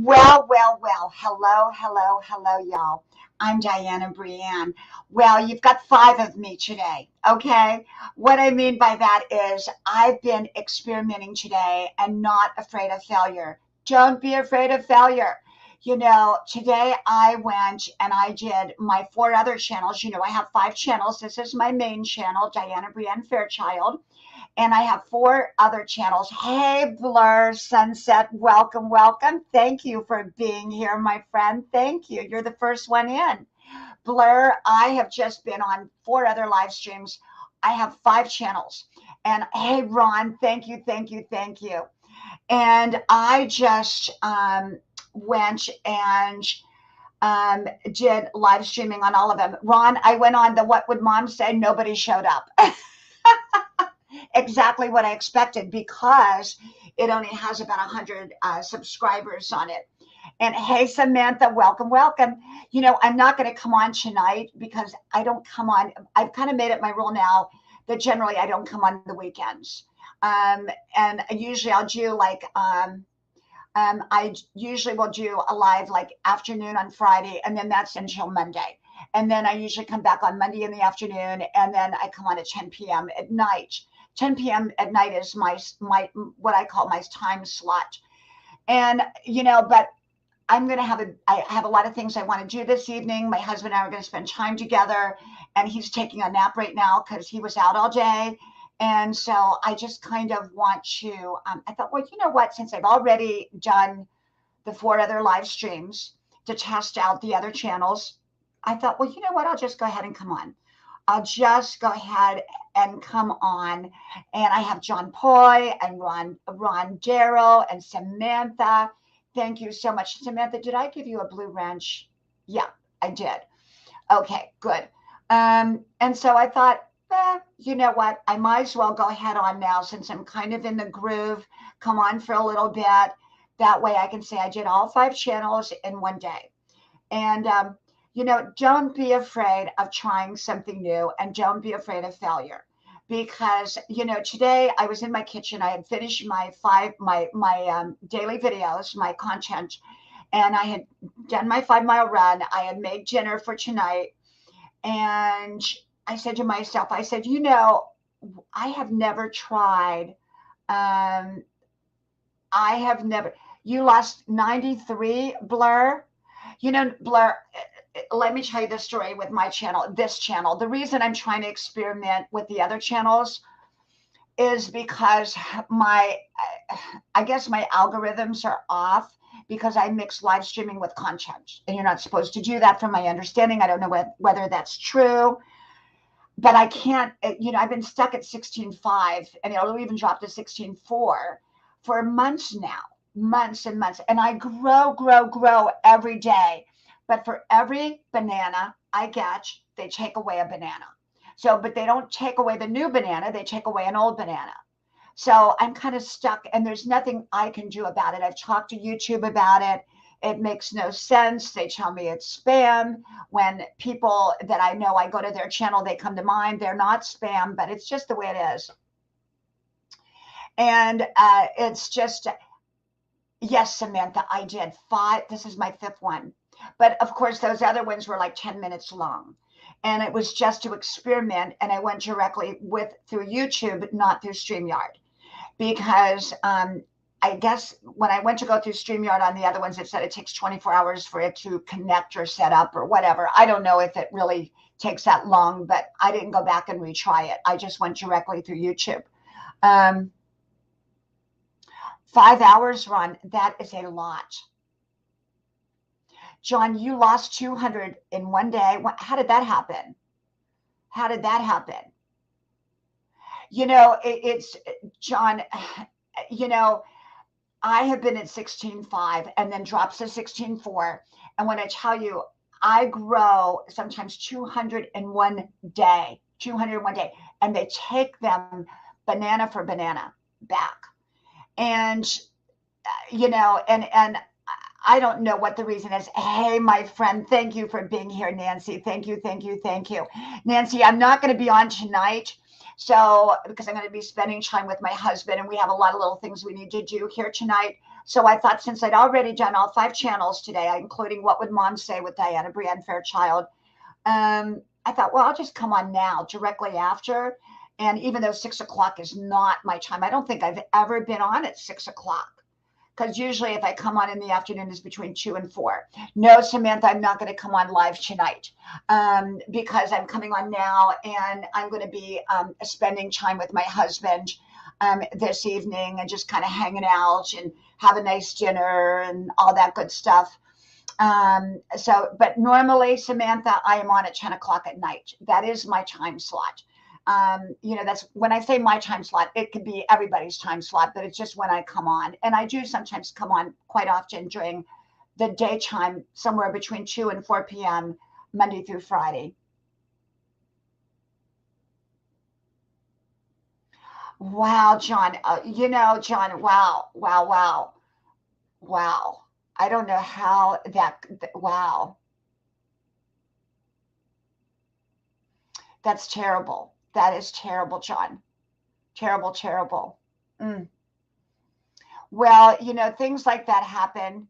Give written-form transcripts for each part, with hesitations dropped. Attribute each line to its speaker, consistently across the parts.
Speaker 1: Well. Hello, y'all. I'm Dianna Brianne. Well, you've got five of me today, okay? What I mean by that is I've been experimenting today and not afraid of failure. Don't be afraid of failure. Today I went and I did my four other channels. I have five channels. This is my main channel, Dianna Brianne Fairchild, and I have four other channels. Hey, Blur Sunset, welcome. Thank you for being here, my friend. Thank you. You're the first one in. Blur, I have just been on four other live streams. I have five channels. And hey, Ron, thank you. And I just went and did live streaming on all of them. Ron, I went on the What Would Mom Say? Nobody showed up. Exactly what I expected, because it only has about 100 subscribers on it. And hey, Samantha, welcome. I'm not going to come on tonight because I don't come on. I've kind of made it my rule now that generally I don't come on the weekends. And usually I'll do I usually will do a live like afternoon on Friday, and then that's until Monday. And then I usually come back on Monday in the afternoon, and then I come on at 10 p.m. at night. 10 p.m. at night is my what I call my time slot. And but I have a lot of things I want to do this evening. My husband and I are going to spend time together, and he's taking a nap right now because he was out all day. And so I just kind of want to, I thought, well, you know what, since I've already done the four other live streams to test out the other channels, I thought, well, you know what, I'll just go ahead and come on. I'll just go ahead and come on. And I have John Poi and Ron Darrow and Samantha. Thank you so much. Samantha, did I give you a blue wrench? Yeah, I did. Okay, good. And so I thought, you know what? I might as well go ahead on now since I'm kind of in the groove. Come on for a little bit. That way I can say I did all five channels in one day. And don't be afraid of trying something new, and don't be afraid of failure, because today I was in my kitchen. I had finished my daily videos, my content, and I had done my 5 mile run. I had made dinner for tonight, and I said to myself, I said, I have never tried. You lost 93, Blur. Blur, let me tell you the story with this channel. The reason I'm trying to experiment with the other channels is because I guess my algorithms are off, because I mix live streaming with content, and you're not supposed to do that from my understanding. I don't know whether that's true, but I can't, I've been stuck at 16.5, and it'll even drop to 16.4 for months now, months and months. And I grow every day. But for every banana I get, they take away a banana. So, but they don't take away the new banana, they take away an old banana. So I'm kind of stuck, and there's nothing I can do about it. I've talked to YouTube about it. It makes no sense. They tell me it's spam. When people that I know, I go to their channel, they come to mine. They're not spam, but it's just the way it is. And it's just, yes, Samantha, I did 5. This is my 5th one. But of course, those other ones were like 10 minutes long. And it was just to experiment. And I went directly through YouTube, not through StreamYard. Because I guess when I went to go through StreamYard on the other ones, it said it takes 24 hours for it to connect or set up or whatever. I don't know if it really takes that long, but I didn't go back and retry it. I just went directly through YouTube. 5 hours, Ron, that is a lot. John, you lost 200 in one day. How did that happen? It's John, I have been at 16.5 and then drops to 16.4. And when I tell you, I grow sometimes 200 in one day, and they take them banana for banana back. And, and I don't know what the reason is. Hey, my friend, thank you for being here, Nancy. Thank you. Nancy, I'm not going to be on tonight So, because I'm going to be spending time with my husband and we have a lot of little things we need to do here tonight. So I thought, since I'd already done all 5 channels today, including What Would Mom Say with Dianna, Brianne, Fairchild, I thought, well, I'll just come on now directly after. And even though 6 o'clock is not my time, I don't think I've ever been on at 6 o'clock. Because usually if I come on in the afternoon is between 2 and 4. No, Samantha, I'm not going to come on live tonight because I'm coming on now and I'm going to be spending time with my husband this evening and just kind of hanging out and have a nice dinner and all that good stuff. But normally, Samantha, I am on at 10 o'clock at night. That is my time slot. That's when I say my time slot, it could be everybody's time slot, but it's just when I come on. And I do sometimes come on quite often during the daytime, somewhere between 2 and 4 p.m., Monday through Friday. Wow, John, John, wow. I don't know how wow. That's terrible. That is terrible, John. Terrible, terrible. Mm. Well, things like that happen.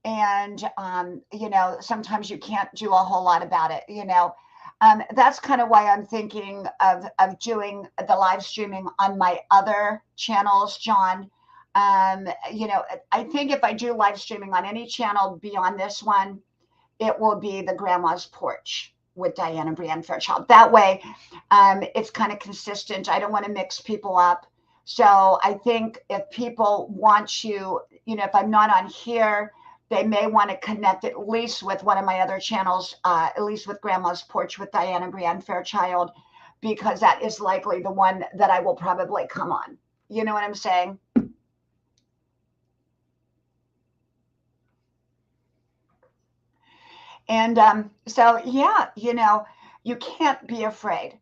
Speaker 1: And, sometimes you can't do a whole lot about it, That's kind of why I'm thinking of doing the live streaming on my other channels, John. I think if I do live streaming on any channel beyond this one, it will be the Grandma's Porch with Dianna, Brianne, Fairchild. That way, it's kind of consistent. I don't want to mix people up. So I think if people want to, if I'm not on here, they may want to connect at least with one of my other channels, at least with Grandma's Porch with Dianna, Brianne, Fairchild, because that is likely the one that I will probably come on. You know what I'm saying? And so, yeah, you can't be afraid.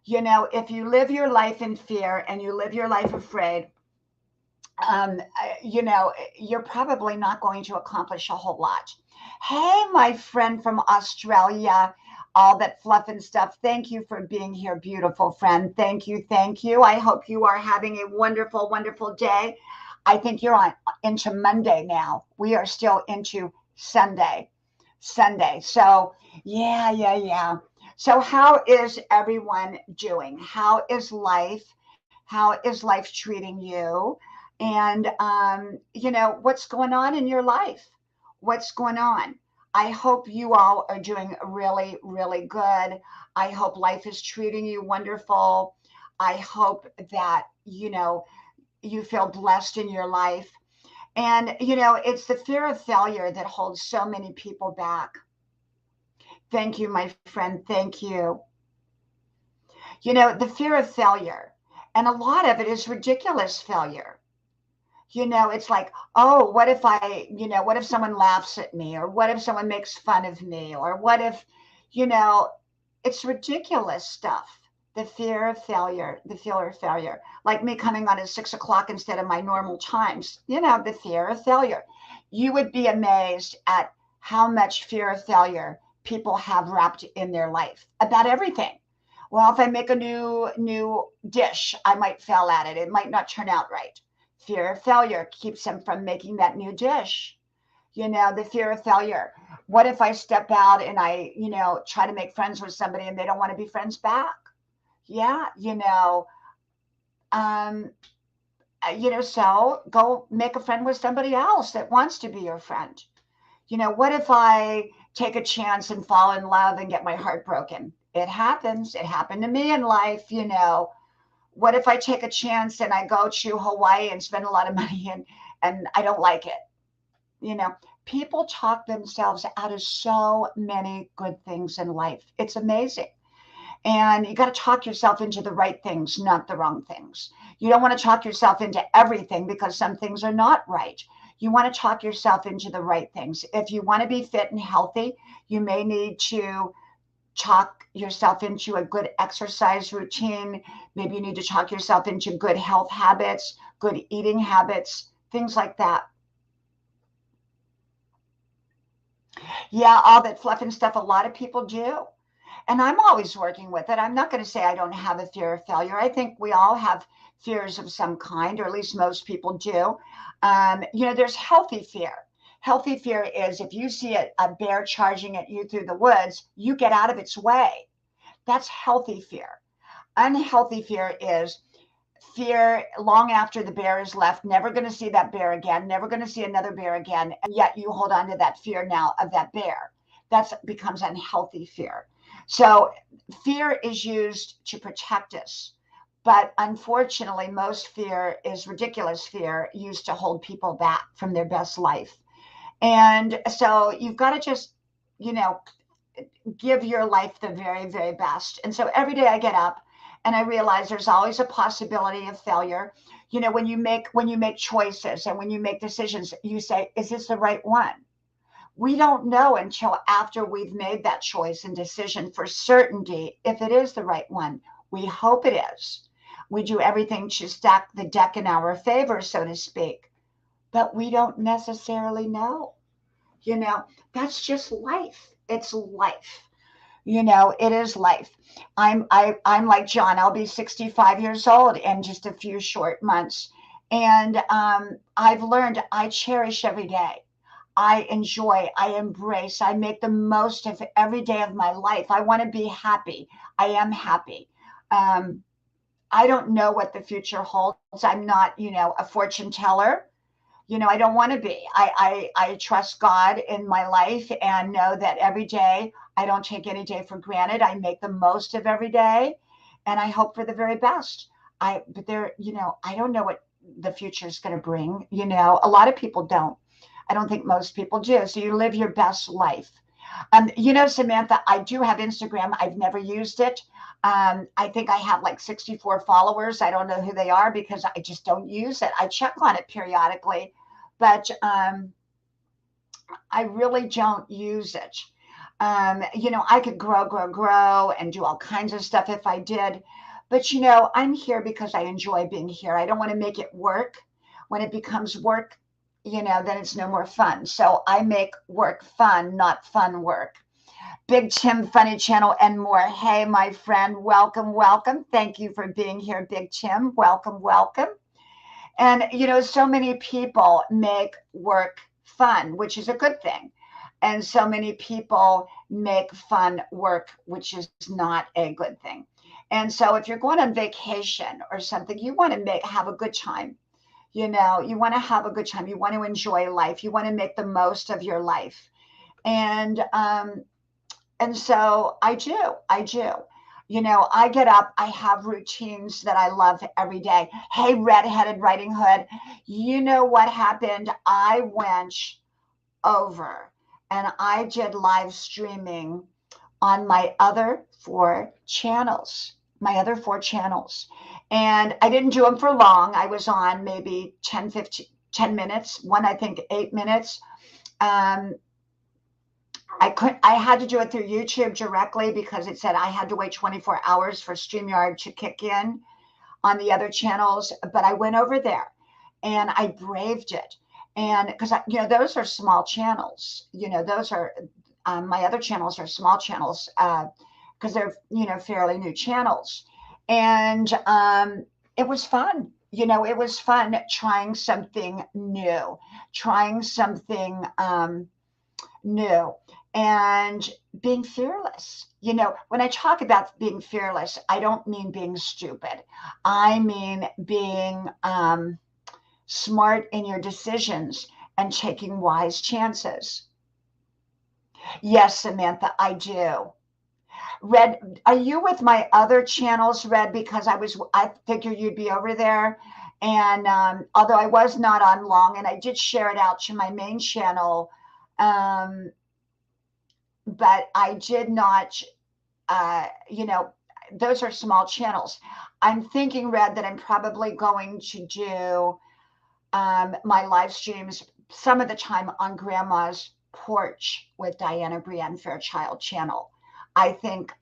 Speaker 1: If you live your life in fear and you live your life afraid, you're probably not going to accomplish a whole lot. Hey, my friend from Australia, all that fluff and stuff. Thank you for being here, beautiful friend. Thank you. Thank you. I hope you are having a wonderful, wonderful day. I think you're into Monday now. We are still into Sunday. So yeah. So how is everyone doing? How is life? How is life treating you? And, what's going on in your life? What's going on? I hope you all are doing really, really good. I hope life is treating you wonderful. I hope that, you feel blessed in your life. And, it's the fear of failure that holds so many people back. Thank you, my friend. Thank you. The fear of failure, and a lot of it is ridiculous failure. It's like, oh, what if someone laughs at me, or what if someone makes fun of me, or what if, it's ridiculous stuff. The fear of failure, like me coming on at 6 o'clock instead of my normal times, the fear of failure. You would be amazed at how much fear of failure people have wrapped in their life about everything. Well, if I make a new dish, I might fail at it. It might not turn out right. Fear of failure keeps them from making that new dish. The fear of failure. What if I step out and I, try to make friends with somebody and they don't want to be friends back? Yeah, so go make a friend with somebody else that wants to be your friend. What if I take a chance and fall in love and get my heart broken? It happens. It happened to me in life. What if I take a chance and I go to Hawaii and spend a lot of money and I don't like it? People talk themselves out of so many good things in life. It's amazing. And you got to talk yourself into the right things, not the wrong things. You don't want to talk yourself into everything because some things are not right. You want to talk yourself into the right things. If you want to be fit and healthy, you may need to talk yourself into a good exercise routine. Maybe you need to talk yourself into good health habits, good eating habits, things like that. Yeah, all that fluff and stuff, a lot of people do. And I'm always working with it. I'm not going to say I don't have a fear of failure. I think we all have fears of some kind, or at least most people do. There's healthy fear. Healthy fear is if you see a bear charging at you through the woods, you get out of its way. That's healthy fear. Unhealthy fear is fear long after the bear is left, never going to see that bear again, never going to see another bear again, and yet you hold on to that fear now of that bear. That becomes unhealthy fear. So fear is used to protect us, but unfortunately most fear is ridiculous fear used to hold people back from their best life. And so you've got to just, give your life the very, very best. And so every day I get up and I realize there's always a possibility of failure. When you make choices and when you make decisions, you say, is this the right one? We don't know until after we've made that choice and decision for certainty if it is the right one. We hope it is. We do everything to stack the deck in our favor, so to speak, but we don't necessarily know. That's just life. It's life. It is life. I'm like John. I'll be 65 years old in just a few short months, and I've learned I cherish every day. I enjoy, I embrace, I make the most of every day of my life. I want to be happy. I am happy. I don't know what the future holds. I'm not, a fortune teller. I don't want to be. I trust God in my life and know that every day I don't take any day for granted. I make the most of every day and I hope for the very best. But I don't know what the future is going to bring. A lot of people don't. I don't think most people do. So you live your best life. Samantha, I do have Instagram. I've never used it. I think I have like 64 followers. I don't know who they are because I just don't use it. I check on it periodically, but I really don't use it. I could grow and do all kinds of stuff if I did. But, I'm here because I enjoy being here. I don't want to make it work. When it becomes work, then it's no more fun. So I make work fun, not fun work. Big Tim Funny Channel and more. Hey, my friend, welcome, welcome. Thank you for being here, Big Tim. Welcome, welcome. And, so many people make work fun, which is a good thing. And so many people make fun work, which is not a good thing. And so if you're going on vacation or something, you want to have a good time. You want to have a good time. You want to enjoy life. You want to make the most of your life. And so I do. I get up, I have routines that I love every day. Hey, Redheaded Riding Hood, you know what happened? I went over and I did live streaming on my other 4 channels. And I didn't do them for long. I was on maybe 10 minutes, one, I think 8 minutes. I had to do it through YouTube directly because it said I had to wait 24 hours for StreamYard to kick in on the other channels. But I went over there and I braved it. And because, those are small channels, those are my other channels are small channels because they're, fairly new channels. And it was fun. It was fun trying something new, new and being fearless. When I talk about being fearless, I don't mean being stupid. I mean being smart in your decisions and taking wise chances. Yes, Samantha, I do. Red, are you with my other channels, Red? Because I figured you'd be over there. And although I was not on long, and I did share it out to my main channel, but I did not, those are small channels. I'm thinking, Red, that I'm probably going to do my live streams some of the time on Grandma's Porch with Dianna, Brianne, Fairchild channel. I think,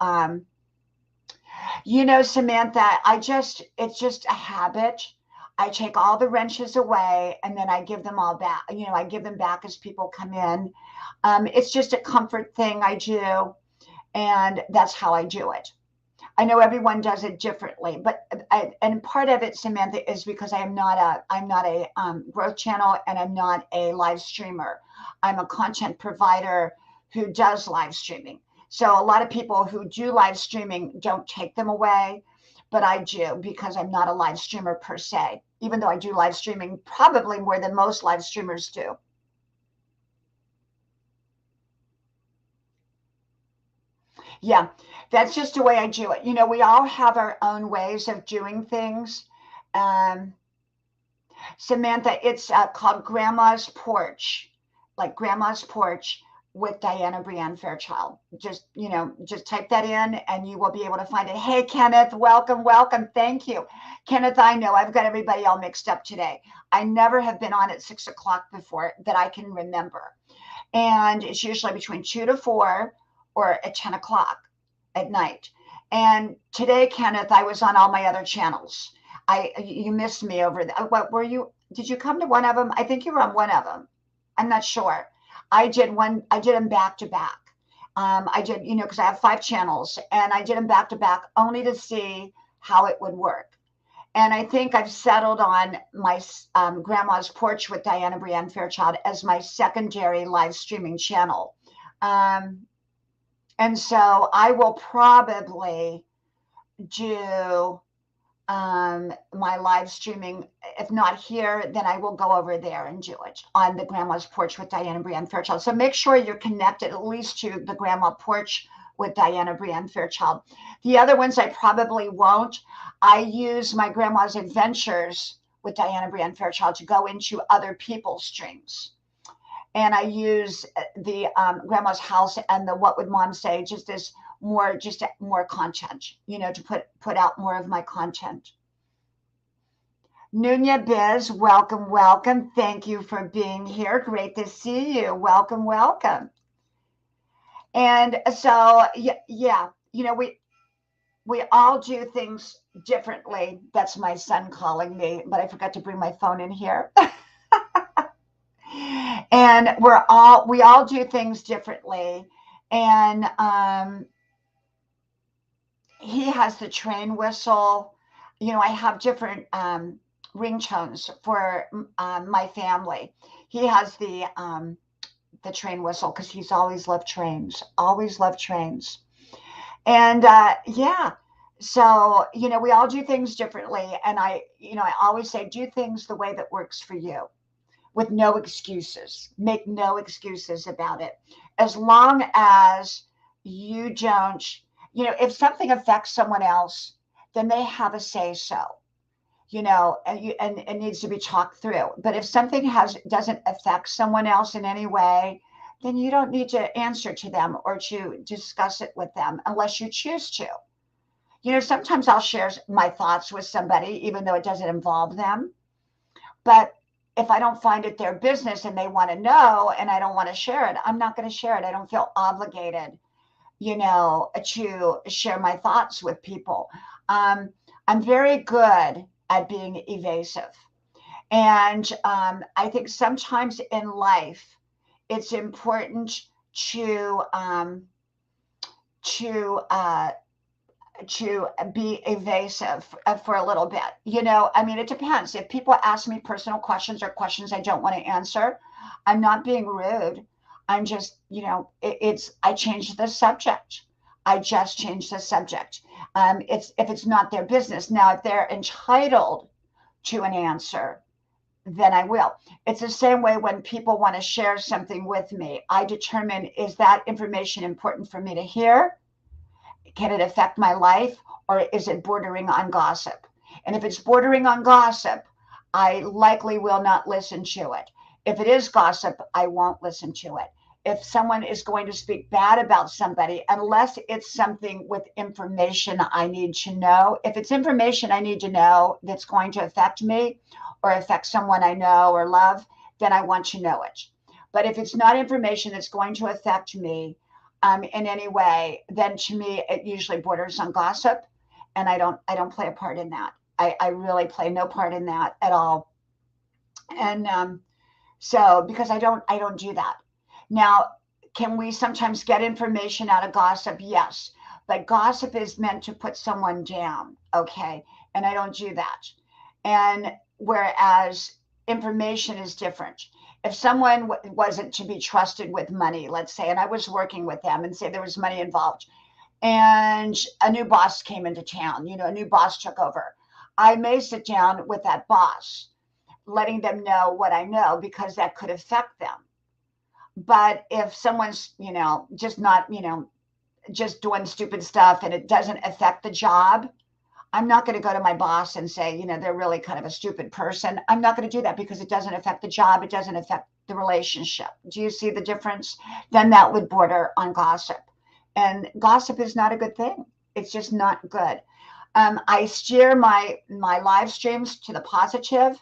Speaker 1: Samantha, it's just a habit. I take all the wrenches away and then I give them all back. I give them back as people come in. It's just a comfort thing I do. And that's how I do it. I know everyone does it differently, but and part of it, Samantha, is because I'm not a growth channel, and I'm not a live streamer. I'm a content provider who does live streaming. So a lot of people who do live streaming don't take them away, but I do, because I'm not a live streamer per se, even though I do live streaming probably more than most live streamers do. Yeah, that's just the way I do it. We all have our own ways of doing things. Um, Samantha, it's called Grandma's Porch, like Grandma's Porch with Dianna Brianne Fairchild. Just type that in and you will be able to find it. Hey, Kenneth, welcome, welcome. Thank you. Kenneth, I know I've got everybody all mixed up today. I never have been on at 6 o'clock before that I can remember. And it's usually between 2 to 4 or at 10 o'clock at night. And today, Kenneth, I was on all my other channels. You missed me over there. What were you? Did you come to one of them? I think you were on one of them. I'm not sure. I did them back to back. I did, because I have 5 channels, and I did them back to back only to see how it would work. And I think I've settled on my Grandma's Porch with Dianna Brianne Fairchild as my secondary live streaming channel. And so I will probably do my live streaming. If not here, then I will go over there and do it on the Grandma's Porch with Dianna Brianne Fairchild. So make sure you're connected at least to the Grandma Porch with Dianna Brianne Fairchild. The other ones I probably won't. I use my Grandma's Adventures with Dianna Brianne Fairchild to go into other people's streams. And I use the Grandma's House and the What Would Mom Say just more content, to put out more of my content. Nunya Biz, welcome, welcome. Thank you for being here. Great to see you. Welcome, welcome. And so, yeah, we all do things differently. That's my son calling me, but I forgot to bring my phone in here. And we all do things differently. And he has the train whistle. I have different ringtones for my family. He has the train whistle because he's always loved trains. And yeah, so we all do things differently. And I always say, do things the way that works for you, with no excuses. Make no excuses about it. As long as you don't, if something affects someone else, then they have a say so, and it needs to be talked through. But if something doesn't affect someone else in any way, then you don't need to answer to them or to discuss it with them unless you choose to. Sometimes I'll share my thoughts with somebody, even though it doesn't involve them. But if I don't find it their business and they want to know and I don't want to share it, I'm not going to share it. I don't feel obligated, to share my thoughts with people. I'm very good at being evasive. And I think sometimes in life, it's important to be evasive for a little bit. It depends. If people ask me personal questions or questions I don't want to answer, I'm not being rude. I'm just, I changed the subject. I just changed the subject. If it's not their business. Now, if they're entitled to an answer, then I will. It's the same way when people want to share something with me. I determine, is that information important for me to hear? Can it affect my life, or is it bordering on gossip? And if it's bordering on gossip, I likely will not listen to it. If it is gossip, I won't listen to it. If someone is going to speak bad about somebody, unless it's something with information I need to know, if it's information I need to know that's going to affect me or affect someone I know or love, then I want to know it. But if it's not information that's going to affect me in any way, then to me, it usually borders on gossip. And I don't play a part in that. I really play no part in that at all. And so, because I don't do that. Now, can we sometimes get information out of gossip? Yes. But gossip is meant to put someone down. Okay. And I don't do that. And whereas information is different. If someone wasn't to be trusted with money, let's say, and I was working with them and say there was money involved, and a new boss came into town, a new boss took over, I may sit down with that boss, letting them know what I know because that could affect them. But if someone's, just not, just doing stupid stuff and it doesn't affect the job, I'm not going to go to my boss and say, they're really kind of a stupid person. I'm not going to do that because it doesn't affect the job. It doesn't affect the relationship. Do you see the difference? Then that would border on gossip. And gossip is not a good thing. It's just not good. I steer my live streams to the positive,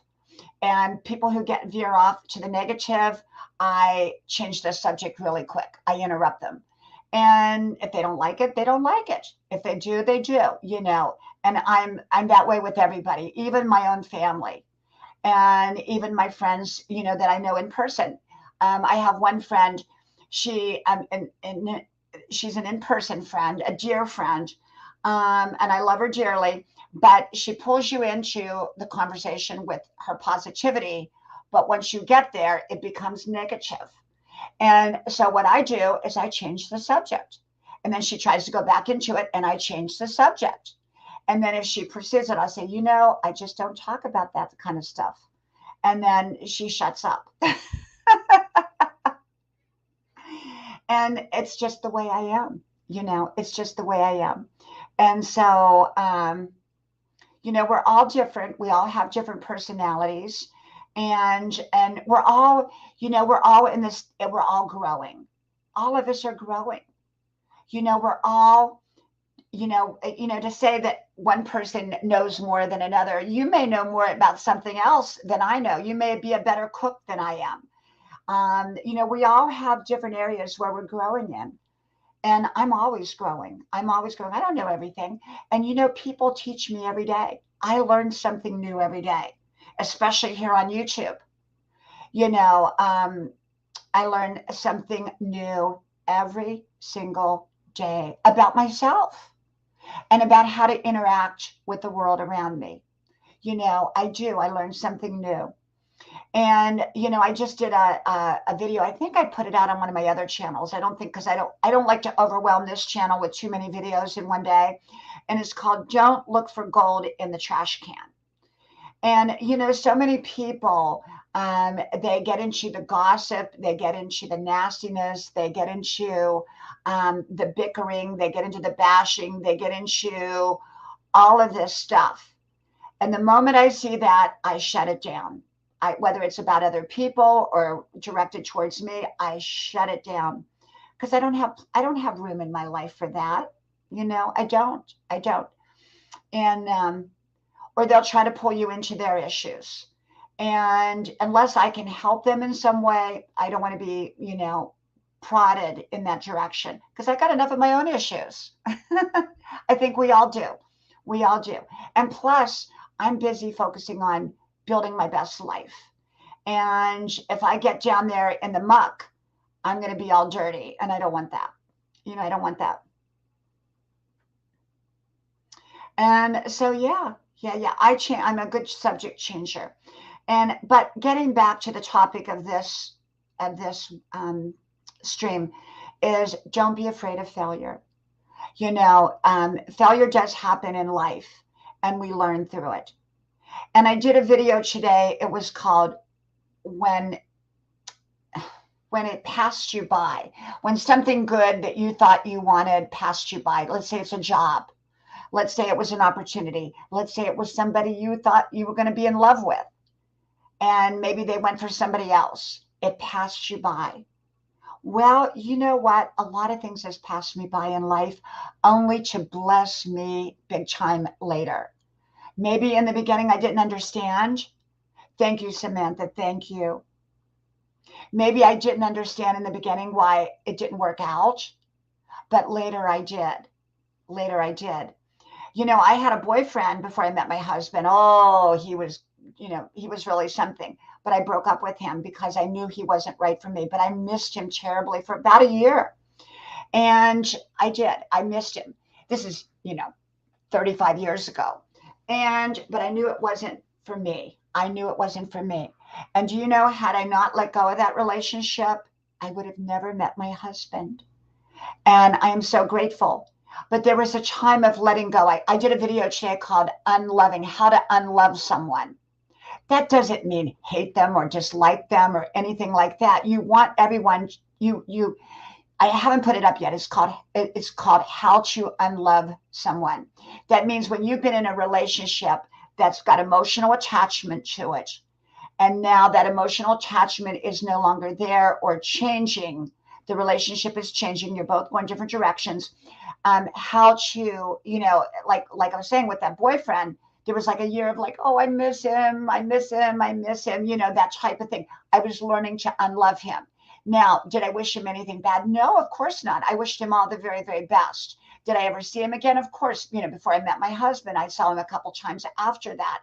Speaker 1: and people who veer off to the negative, I change the subject really quick. I interrupt them. And if they don't like it, they don't like it. If they do, they do, And I'm that way with everybody, even my own family, and even my friends, that I know in person. I have one friend. She's an in-person friend, a dear friend, and I love her dearly. But she pulls you into the conversation with her positivity. But once you get there, it becomes negative. And so what I do is I change the subject. And then she tries to go back into it, and I change the subject. And then if she pursues it, I'll say, I just don't talk about that kind of stuff. And then she shuts up. And it's just the way I am, it's just the way I am. And so, we're all different. We all have different personalities. And we're all, we're all in this, we're all growing. All of us are growing. We're all, to say that one person knows more than another. You may know more about something else than I know. You may be a better cook than I am. We all have different areas where we're growing in. And I'm always growing. I'm always growing. I don't know everything. And, people teach me every day. I learn something new every day, especially here on YouTube. I learn something new every single day about myself and about how to interact with the world around me. I do. I learn something new. And, I just did a video. I think I put it out on one of my other channels. I don't think, because I don't like to overwhelm this channel with too many videos in one day. And it's called Don't Look for Gold in the Trash Can. And, so many people, they get into the gossip, they get into the nastiness, they get into the bickering, they get into the bashing, they get into all of this stuff. And the moment I see that, I shut it down. Whether it's about other people or directed towards me, I shut it down because I don't have room in my life for that. I don't. And, or they'll try to pull you into their issues. And unless I can help them in some way, I don't want to be, prodded in that direction because I got enough of my own issues. I think we all do. We all do. And plus, I'm busy focusing on building my best life. And if I get down there in the muck, I'm going to be all dirty. And I don't want that. I don't want that. And so, yeah. I'm a good subject changer. But getting back to the topic of this stream is don't be afraid of failure. Failure does happen in life and we learn through it. And I did a video today. It was called when it passed you by, when something good that you thought you wanted passed you by. Let's say it's a job. Let's say it was an opportunity. Let's say it was somebody you thought you were going to be in love with. And maybe they went for somebody else. It passed you by. Well, you know what? A lot of things has passed me by in life only to bless me big time later. Maybe in the beginning I didn't understand. Thank you, Samantha. Thank you. Maybe I didn't understand in the beginning why it didn't work out. But later I did. I had a boyfriend before I met my husband. Oh, he was he was really something. But I broke up with him because I knew he wasn't right for me. But I missed him terribly for about a year. And I missed him. This is, 35 years ago. But I knew it wasn't for me. I knew it wasn't for me. And do you know, had I not let go of that relationship, I would have never met my husband. And I am so grateful. But there was a time of letting go. I did a video today called Unloving, how to unlove someone. That doesn't mean hate them or dislike them or anything like that. You want everyone, I haven't put it up yet. It's called How to Unlove Someone. That means when you've been in a relationship that's got emotional attachment to it, and now that emotional attachment is no longer there or changing, the relationship is changing, you're both going different directions. How to, like I was saying with that boyfriend, there was like a year of like, oh, I miss him, that type of thing. I was learning to unlove him. Now, did I wish him anything bad? No, of course not. I wished him all the very, very best. Did I ever see him again? Of course, before I met my husband, I saw him a couple times after that.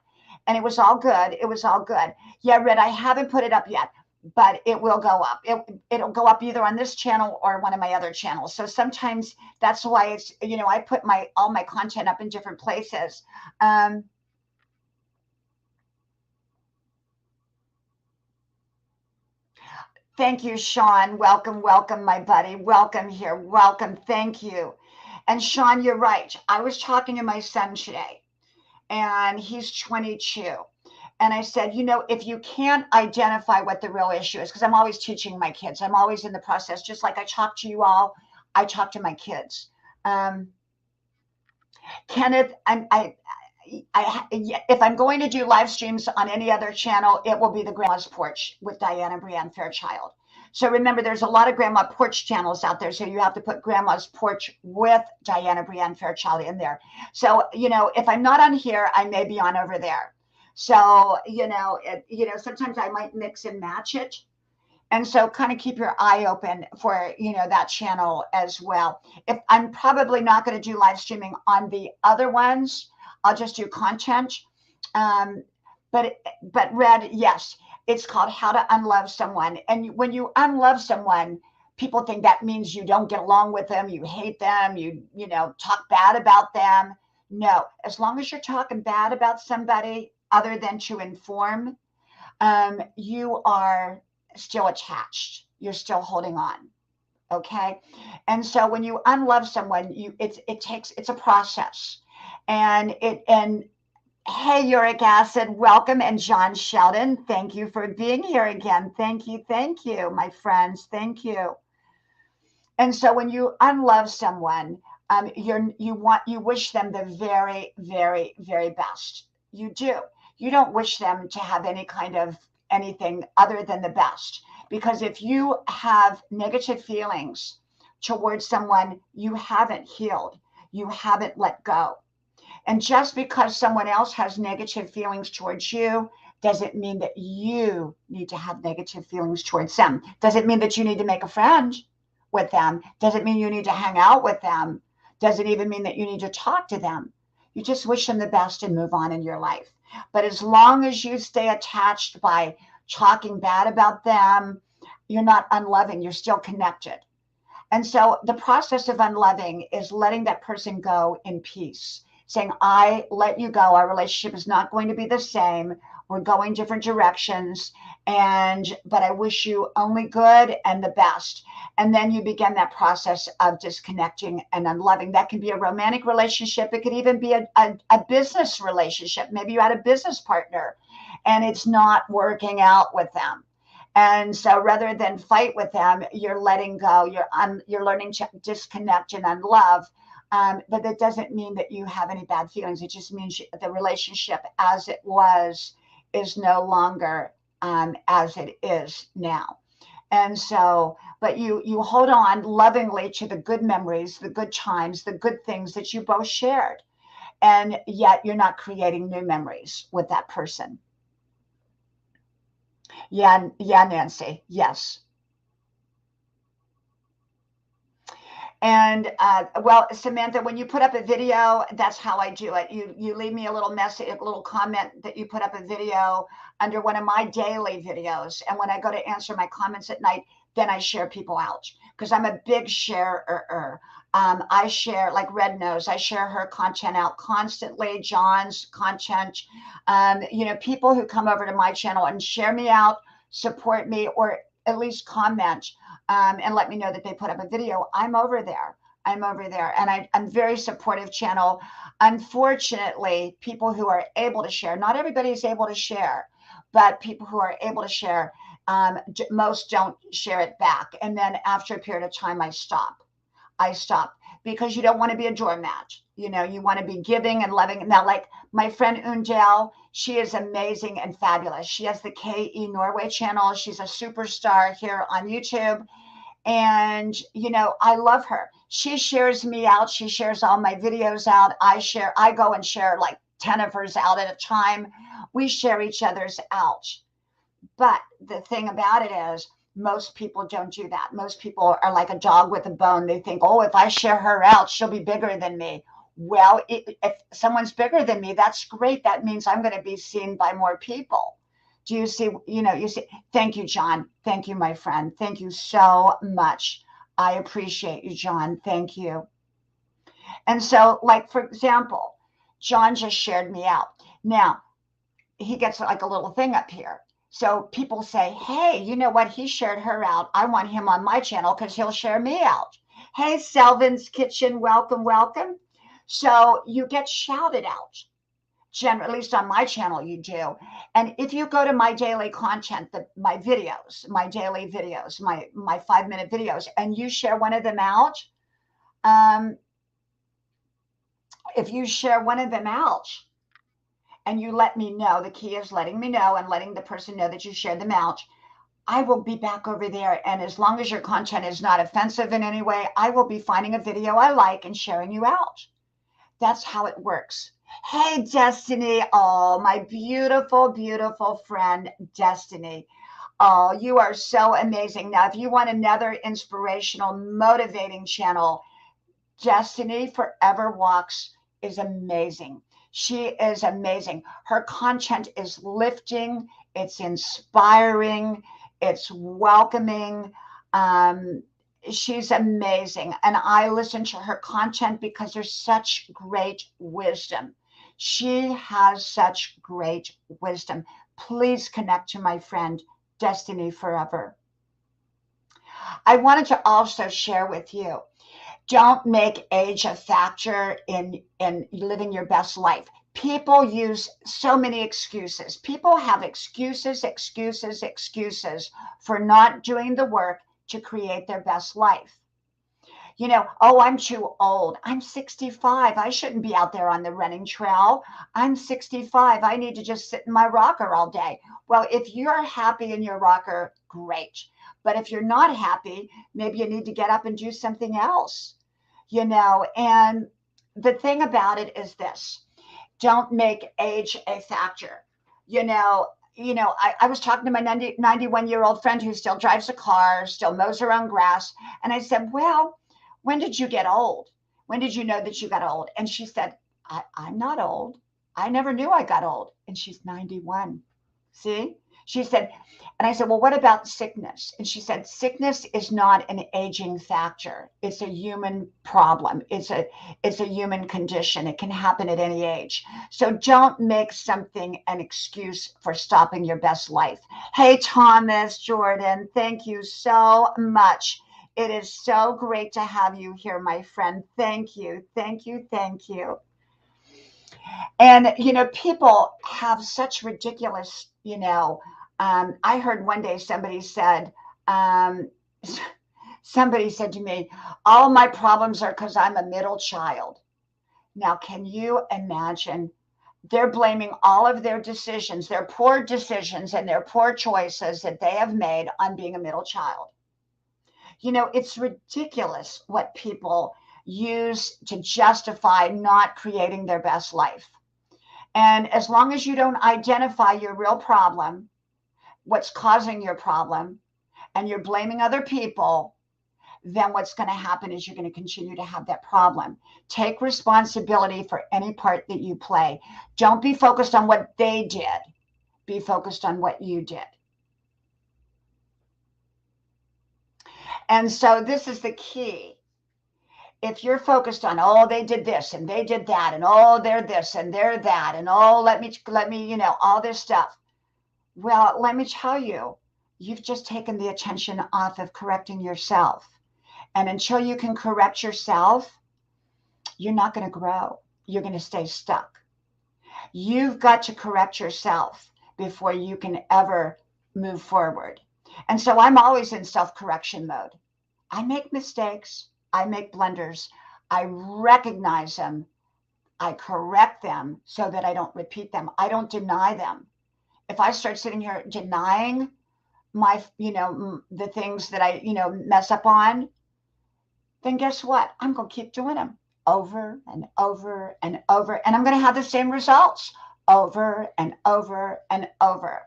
Speaker 1: And it was all good. It was all good. Yeah, Red, I haven't put it up yet, but it will go up. It'll go up either on this channel or one of my other channels. So sometimes that's why it's, I put all my content up in different places. Thank you, Sean. Welcome, my buddy. Welcome here. Welcome. Thank you. And Sean, you're right. I was talking to my son today, and he's 22. And I said, if you can't identify what the real issue is, because I'm always teaching my kids, I'm always in the process, just like I talk to you all, I talk to my kids. Kenneth, if I'm going to do live streams on any other channel, it will be the Grandma's Porch with Dianna, Brianne, Fairchild. So remember, there's a lot of Grandma Porch channels out there. So you have to put Grandma's Porch with Dianna, Brianne, Fairchild in there. So, if I'm not on here, I may be on over there. So, sometimes I might mix and match it. And so kind of keep your eye open for, that channel as well. If I'm probably not going to do live streaming on the other ones, I'll just do content. But Red, yes, it's called How to Unlove Someone. And when you unlove someone, people think that means you don't get along with them, you hate them, you talk bad about them. No, as long as you're talking bad about somebody other than to inform, you are still attached. You're still holding on. Okay. And so when you unlove someone, it's a process. And hey, uric acid, welcome. And John Sheldon, thank you for being here again. Thank you, my friends. Thank you. And so when you unlove someone, you wish them the very, very, very best. You do. You don't wish them to have any kind of anything other than the best. Because if you have negative feelings towards someone, you haven't healed. You haven't let go. And just because someone else has negative feelings towards you doesn't mean that you need to have negative feelings towards them. Doesn't mean that you need to make a friend with them. Doesn't mean you need to hang out with them. Doesn't even mean that you need to talk to them. You just wish them the best and move on in your life. But as long as you stay attached by talking bad about them, you're not unloving. You're still connected. And so the process of unloving is letting that person go in peace. Saying, I let you go. Our relationship is not going to be the same. We're going different directions. But I wish you only good and the best. And then you begin that process of disconnecting and unloving. That can be a romantic relationship. It could even be a business relationship. Maybe you had a business partner and it's not working out with them. And so rather than fight with them, you're letting go. You're learning to disconnect and unlove. But that doesn't mean that you have any bad feelings. It just means the relationship as it was is no longer as it is now. And so, but you hold on lovingly to the good memories, the good times, the good things that you both shared. And yet you're not creating new memories with that person. Yeah, Nancy. Yes. And well, Samantha, when you put up a video, that's how I do it. You leave me a little message, a little comment that you put up a video under one of my daily videos. And when I go to answer my comments at night, then I share people out because I'm a big sharer. I share, like Red Nose, I share her content out constantly, John's content. People who come over to my channel and share me out, support me, or at least comment and let me know that they put up a video. I'm over there. And I'm very supportive channel. Unfortunately, people who are able to share, not everybody is able to share, but people who are able to share, most don't share it back. And then after a period of time, I stop because you don't want to be a doormat. You want to be giving and loving. Now, like my friend Undel, she is amazing and fabulous. She has the KE Norway channel. She's a superstar here on YouTube. And, I love her. She shares me out. She shares all my videos out. I go and share like 10 of hers out at a time. We share each other's out. But the thing about it is, most people don't do that. Most people are like a dog with a bone. They think, oh, if I share her out, she'll be bigger than me. Well, if someone's bigger than me, that's great. That means I'm going to be seen by more people. Do you see? You see. Thank you, John. Thank you, my friend. Thank you so much. I appreciate you, John. Thank you. And so, like, for example, John just shared me out. Now, he gets like a little thing up here. So people say, hey, you know what? He shared her out. I want him on my channel because he'll share me out. Hey, Selvin's Kitchen, welcome, welcome. So you get shouted out. At least on my channel, you do. And if you go to my daily content, my videos, my daily videos, my 5-minute videos, and you share one of them out, if you share one of them out, and you let me know, the key is letting me know and letting the person know that you shared them out, I will be back over there. And as long as your content is not offensive in any way, I will be finding a video I like and sharing you out. That's how it works. Hey, Destiny. Oh, my beautiful, beautiful friend, Destiny. Oh, you are so amazing. Now, if you want another inspirational, motivating channel, Destiny Forever Walks is amazing. She is amazing. Her content is lifting, it's inspiring, it's welcoming. She's amazing. And I listen to her content because there's such great wisdom. She has such great wisdom. Please connect to my friend, Destiny Forever. I wanted to also share with you, don't make age a factor in living your best life. People use so many excuses. People have excuses for not doing the work to create their best life. Oh, I'm too old. I'm 65. I shouldn't be out there on the running trail. I'm 65. I need to just sit in my rocker all day. Well, if you're happy in your rocker, great. But if you're not happy, maybe you need to get up and do something else. And the thing about it is this: don't make age a factor. I was talking to my 91-year-old friend who still drives a car, still mows her own grass. And I said, well, when did you get old? When did you know that you got old? And she said, I'm not old. I never knew I got old. And she's 91. See? She said, and I said, well, what about sickness? And she said, sickness is not an aging factor. It's a human problem. It's a human condition. It can happen at any age. So don't make something an excuse for stopping your best life. Hey, Thomas Jordan, thank you so much. It is so great to have you here, my friend. Thank you, thank you, thank you. And, people have such ridiculous, I heard one day somebody said to me, all my problems are because I'm a middle child. Now, can you imagine? They're blaming all of their decisions, their poor decisions and their poor choices that they have made on being a middle child. It's ridiculous what people use to justify not creating their best life. And as long as you don't identify your real problem, what's causing your problem, and you're blaming other people, then what's going to happen is you're going to continue to have that problem. Take responsibility for any part that you play. Don't be focused on what they did. Be focused on what you did. And so this is the key. If you're focused on, oh, they did this and they did that, and oh, they're this and they're that, and oh, let me, all this stuff. Well, let me tell you, you've just taken the attention off of correcting yourself. And until you can correct yourself, you're not going to grow. You're going to stay stuck. You've got to correct yourself before you can ever move forward. And so I'm always in self-correction mode. I make mistakes. I make blunders. I recognize them. I correct them so that I don't repeat them. I don't deny them. If I start sitting here denying my, the things that I, mess up on, then guess what? I'm going to keep doing them over and over and over. And I'm going to have the same results over and over and over.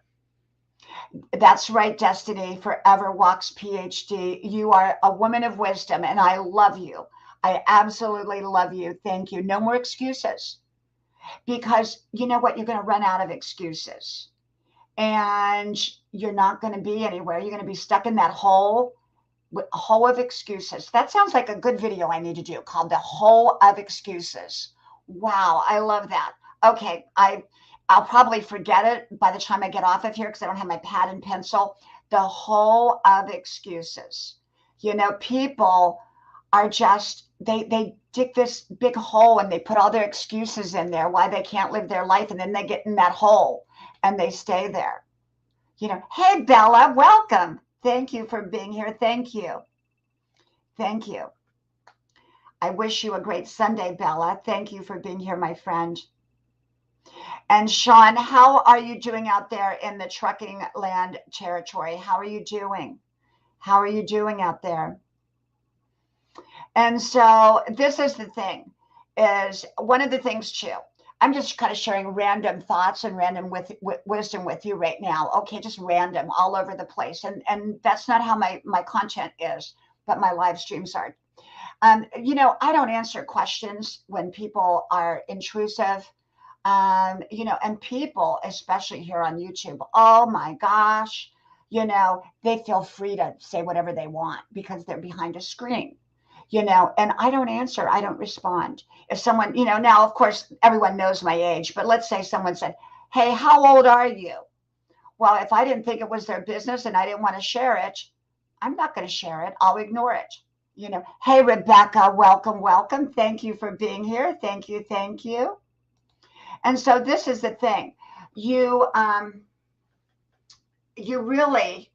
Speaker 1: That's right, Destiny Forever Walks PhD. You are a woman of wisdom, and I love you. I absolutely love you. Thank you. No more excuses. Because you know what? You're going to run out of excuses. And you're not going to be anywhere. You're going to be stuck in that hole of excuses. That sounds like a good video I need to do called The Hole of Excuses. Wow, I love that. Okay, I'll probably forget it by the time I get off of here because I don't have my pad and pencil. The Hole of Excuses. People are just, they dig this big hole and they put all their excuses in there why they can't live their life, and then they get in that hole and they stay there. Hey, Bella, welcome. Thank you for being here. Thank you. Thank you. I wish you a great Sunday, Bella. Thank you for being here, my friend. And Sean, how are you doing out there in the trucking land territory? How are you doing? How are you doing out there? And so this is the thing, is one of the things too. I'm just kind of sharing random thoughts and random wisdom with you right now. Okay, just random all over the place. And that's not how my content is, but my live streams are. I don't answer questions when people are intrusive. And people, especially here on YouTube, oh my gosh, they feel free to say whatever they want because they're behind a screen. And I don't answer, I don't respond. If someone, now, of course, everyone knows my age, but let's say someone said, hey, how old are you? Well, if I didn't think it was their business and I didn't want to share it, I'm not going to share it. I'll ignore it. Hey, Rebecca, welcome, welcome. Thank you for being here. Thank you. Thank you. And so this is the thing. You really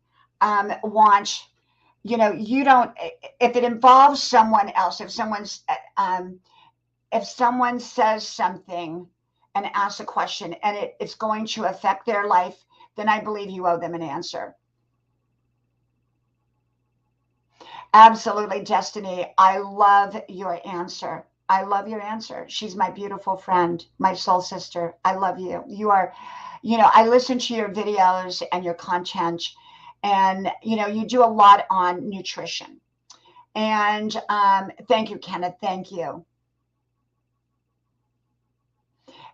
Speaker 1: want, you don't, if it involves someone else, if someone says something and asks a question and it's going to affect their life, then I believe you owe them an answer. Absolutely, Destiny. I love your answer. I love your answer. She's my beautiful friend, my soul sister. I love you. You are, I listen to your videos and your content, and, you do a lot on nutrition. And thank you, Kenneth. Thank you.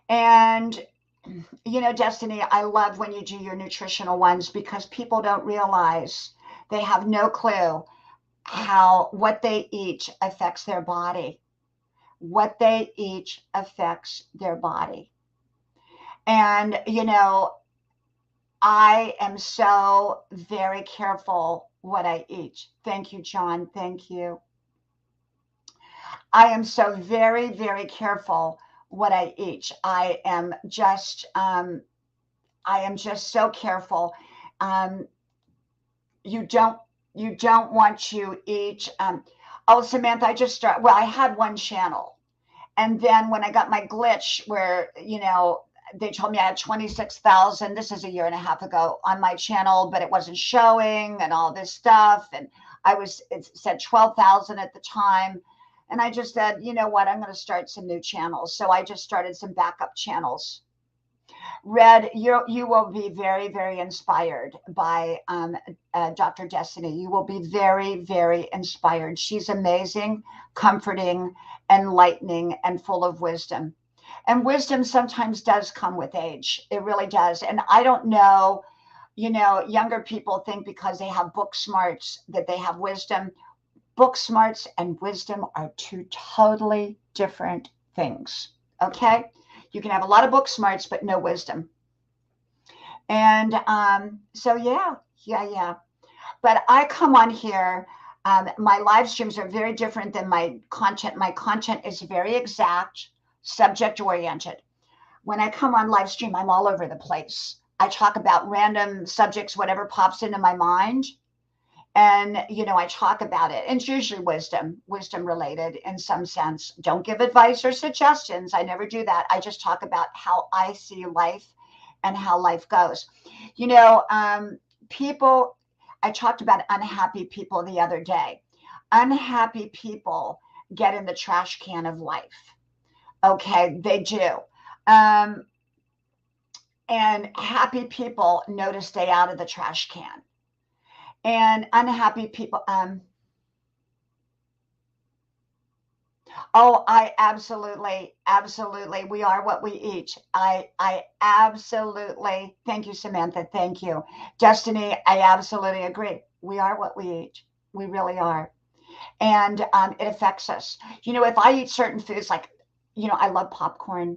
Speaker 1: And, Destiny, I love when you do your nutritional ones because people don't realize, they have no clue what they eat affects their body. What they eat affects their body. And, I am so very careful what I eat. Thank you, John. Thank you. I am so very, very careful what I eat. I am just so careful. You don't want to eat. Oh, Samantha, I had one channel. And then when I got my glitch where, they told me I had 26,000, this is a year and a half ago, on my channel, but it wasn't showing and all this stuff. And it said 12,000 at the time. And I just said, you know what, I'm going to start some new channels. So I just started some backup channels. Red, you will be very, very inspired by Dr. Destiny. You will be very, very inspired. She's amazing, comforting, enlightening, and full of wisdom. And wisdom sometimes does come with age. It really does. And I don't know, younger people think because they have book smarts that they have wisdom. Book smarts and wisdom are two totally different things. Okay? You can have a lot of book smarts, but no wisdom. And so, yeah. But I come on here. My live streams are very different than my content. My content is very exact, subject oriented. When I come on live stream, I'm all over the place. I talk about random subjects, whatever pops into my mind. And, I talk about it. And it's usually wisdom related in some sense. Don't give advice or suggestions. I never do that. I just talk about how I see life and how life goes. People, I talked about unhappy people the other day. Unhappy people get in the trash can of life. Okay, they do. And happy people know to stay out of the trash can. And unhappy people, I absolutely, we are what we eat. I absolutely, thank you, Samantha. Thank you. Destiny, I absolutely agree. We are what we eat. We really are. And it affects us. If I eat certain foods, like, I love popcorn.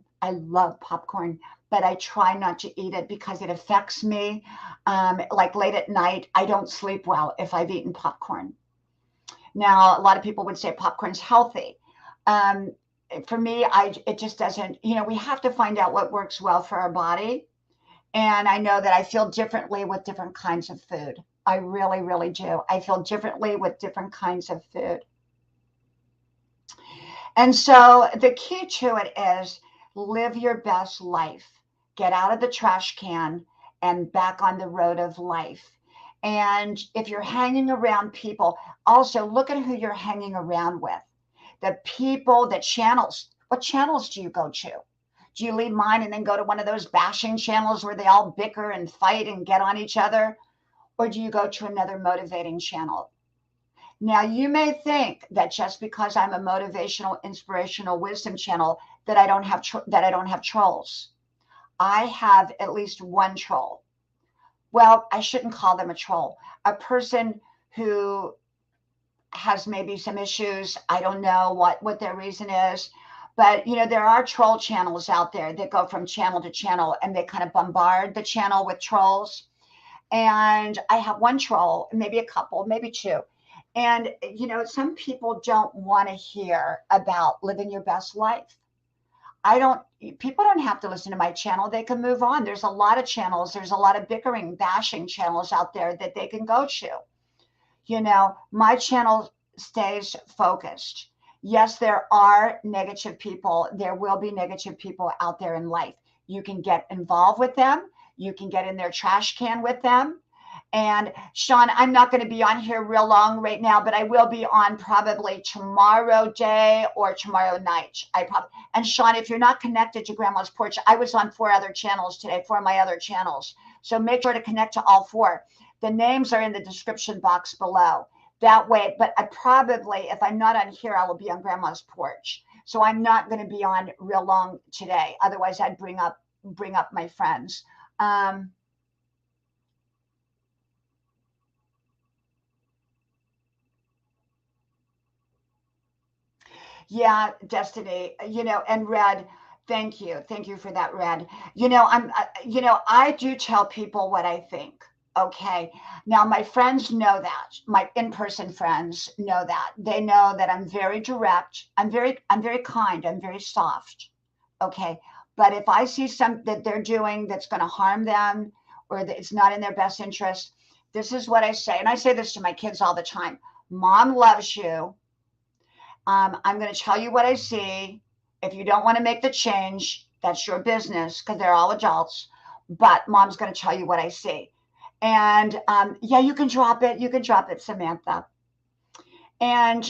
Speaker 1: But I try not to eat it because it affects me. Like late at night, I don't sleep well if I've eaten popcorn. Now, a lot of people would say popcorn's healthy. For me, it just doesn't, we have to find out what works well for our body. And I know that I feel differently with different kinds of food. I really, really do. I feel differently with different kinds of food. And so the key to it is live your best life. Get out of the trash can and back on the road of life. And if you're hanging around people, also look at who you're hanging around with. The people, the channels. What channels do you go to? Do you leave mine and then go to one of those bashing channels where they all bicker and fight and get on each other? Or do you go to another motivating channel? Now, you may think that just because I'm a motivational, inspirational wisdom channel that I don't have trolls. I have at least one troll. Well, I shouldn't call them a troll. A person who has maybe some issues. I don't know what their reason is. But, there are troll channels out there that go from channel to channel and they kind of bombard the channel with trolls. And I have one troll, maybe a couple, maybe two. And, some people don't want to hear about living your best life. People don't have to listen to my channel. They can move on. There's a lot of channels. There's a lot of bickering, bashing channels out there that they can go to. My channel stays focused. Yes, there are negative people. There will be negative people out there in life. You can get involved with them. You can get in their trash can with them. And Sean, I'm not going to be on here real long right now, but I will be on probably tomorrow day or tomorrow night. And Sean, if you're not connected to Grandma's Porch, I was on 4 other channels today, 4 of my other channels. So make sure to connect to all 4. The names are in the description box below. That way, but I probably, if I'm not on here, I will be on Grandma's Porch. So I'm not going to be on real long today. Otherwise, I'd bring up my friends. Yeah, Destiny, and Red, thank you. Thank you for that, Red. I do tell people what I think. Okay. Now, my friends know that. My in-person friends know that. They know that I'm very direct. I'm very kind. I'm very soft. Okay. But if I see something that they're doing that's going to harm them or that it's not in their best interest, this is what I say. And I say this to my kids all the time. Mom loves you. I'm going to tell you what I see. If you don't want to make the change, that's your business because they're all adults. But Mom's going to tell you what I see. And yeah, you can drop it. You can drop it, Samantha. And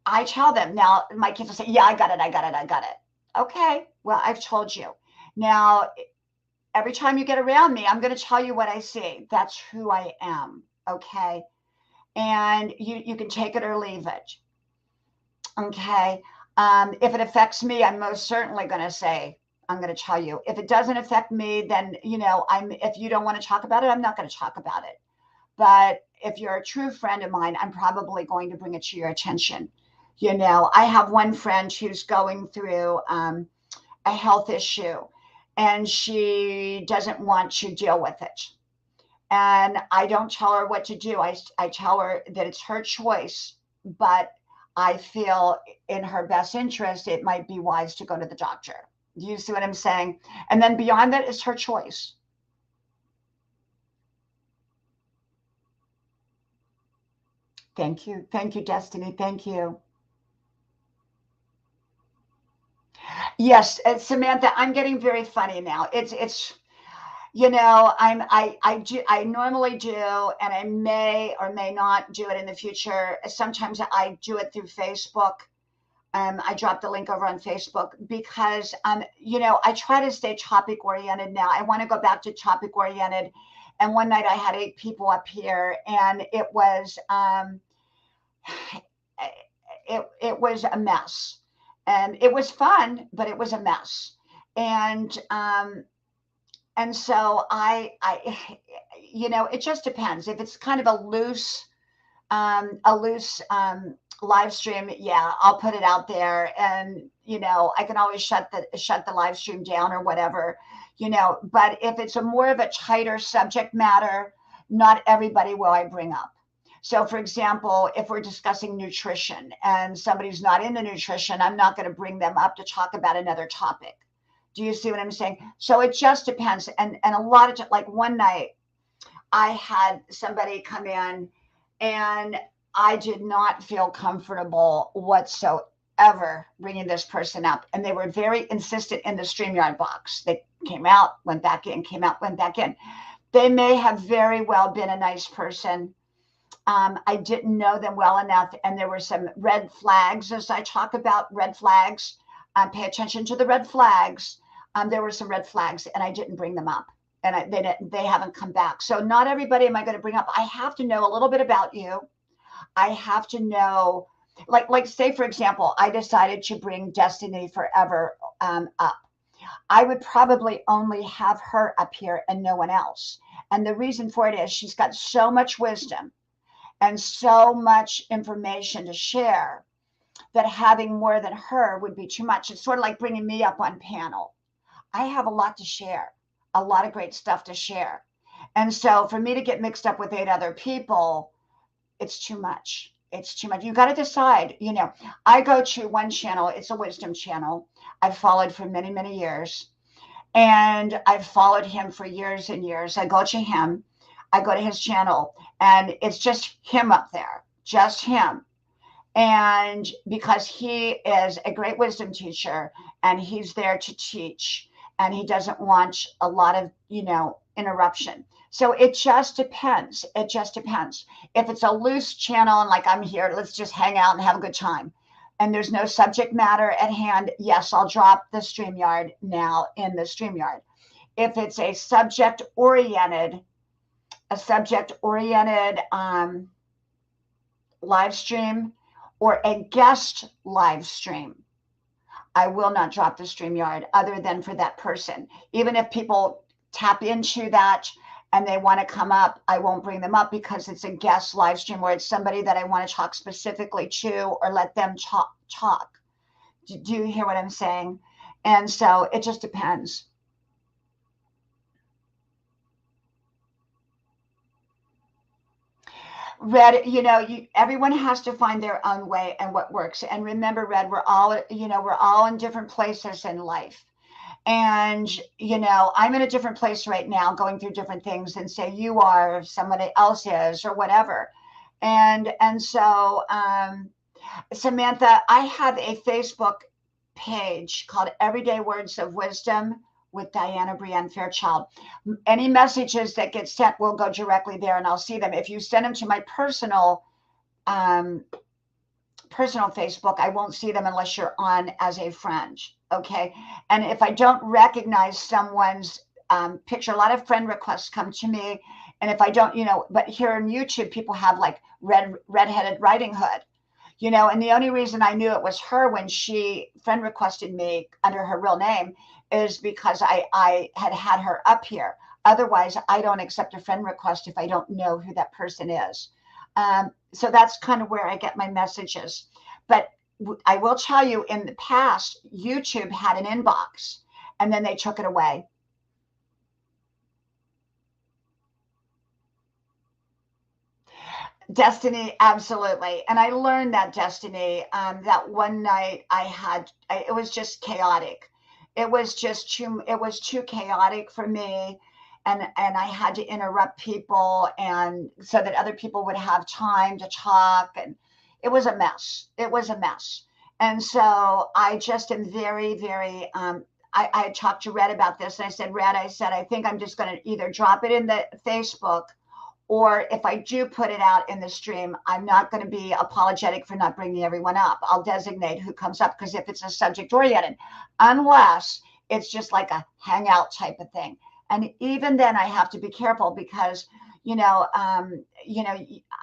Speaker 1: I tell them. Now, my kids will say, yeah, I got it. Okay, well, I've told you. Now, every time you get around me, I'm going to tell you what I see. That's who I am. Okay. And you can take it or leave it. Okay. If it affects me, I'm most certainly going to say, I'm going to tell you. If it doesn't affect me, then, if you don't want to talk about it, I'm not going to talk about it. But if you're a true friend of mine, I'm probably going to bring it to your attention. I have one friend who's going through a health issue, and she doesn't want to deal with it. And I don't tell her what to do. I tell her that it's her choice, but I feel in her best interest, it might be wise to go to the doctor. Do you see what I'm saying? And then beyond that is her choice. Thank you. Thank you, Destiny. Thank you. Yes, Samantha, I'm getting very funny now. I normally do, and I may or may not do it in the future. Sometimes I do it through Facebook. I dropped the link over on Facebook because, I try to stay topic oriented now. I want to go back to topic oriented. And one night I had 8 people up here, and it was, it was a mess, and it was fun, but it was a mess. And so it just depends. If it's kind of a loose live stream, yeah, I'll put it out there, and I can always shut the live stream down or whatever, But if it's a more of a tighter subject matter, not everybody will I bring up. So, for example, if we're discussing nutrition and somebody's not into nutrition, I'm not going to bring them up to talk about another topic. Do you see what I'm saying? So it just depends. And a lot of like one night I had somebody come in, and I did not feel comfortable whatsoever bringing this person up. And they were very insistent in the StreamYard box. They came out, went back in, came out, went back in. They may have very well been a nice person. I didn't know them well enough. And there were some red flags, as I talk about red flags. Pay attention to the red flags. There were some red flags, and I didn't bring them up, and they haven't come back. So not everybody am I going to bring up. I have to know a little bit about you. I have to know, like say, for example, I decided to bring Destiny Forever up. I would probably only have her up here and no one else. And the reason for it is she's got so much wisdom and so much information to share that having more than her would be too much. It's sort of like bringing me up on panel. I have a lot to share, a lot of great stuff to share. And so for me to get mixed up with 8 other people, it's too much. It's too much. You got to decide, I go to one channel. It's a wisdom channel. I've followed for many, many years. And I've followed him for years and years. I go to him. I go to his channel, and it's just him up there, just him. And because he is a great wisdom teacher, and he's there to teach, and he doesn't want a lot of, interruption. So it just depends. It just depends. If it's a loose channel and like I'm here, let's just hang out and have a good time, and there's no subject matter at hand, yes, I'll drop the StreamYard now in the StreamYard. If it's a subject oriented live stream or a guest live stream, I will not drop the StreamYard other than for that person. Even if people tap into that and they want to come up, I won't bring them up because it's a guest live stream where it's somebody that I want to talk specifically to or let them talk. Do you hear what I'm saying? And so it just depends. Red, everyone has to find their own way and what works. And remember, Red, we're all in different places in life. And, I'm in a different place right now, going through different things than say you are, or somebody else is, or whatever. And so, Samantha, I have a Facebook page called Everyday Words of Wisdom with Dianna, Brianne, Fairchild. Any messages that get sent will go directly there, and I'll see them. If you send them to my personal personal Facebook, I won't see them unless you're on as a friend. Okay. And if I don't recognize someone's picture, a lot of friend requests come to me. And if I don't, but here on YouTube, people have like redheaded riding hood, and the only reason I knew it was her when she friend requested me under her real name is because I had her up here. Otherwise, I don't accept a friend request if I don't know who that person is. So that's kind of where I get my messages. But I will tell you, in the past, YouTube had an inbox and then they took it away. Destiny, absolutely. And I learned that, Destiny, that one night it was just chaotic. It was too chaotic for me. And I had to interrupt people and so that other people would have time to talk. And it was a mess. It was a mess. And so I just am very, very, I talked to Red about this and I said, Red, I think I'm just going to either drop it in the Facebook, or if I do put it out in the stream, I'm not going to be apologetic for not bringing everyone up. I'll designate who comes up, because if it's a subject oriented, unless it's just like a hangout type of thing. And even then I have to be careful because,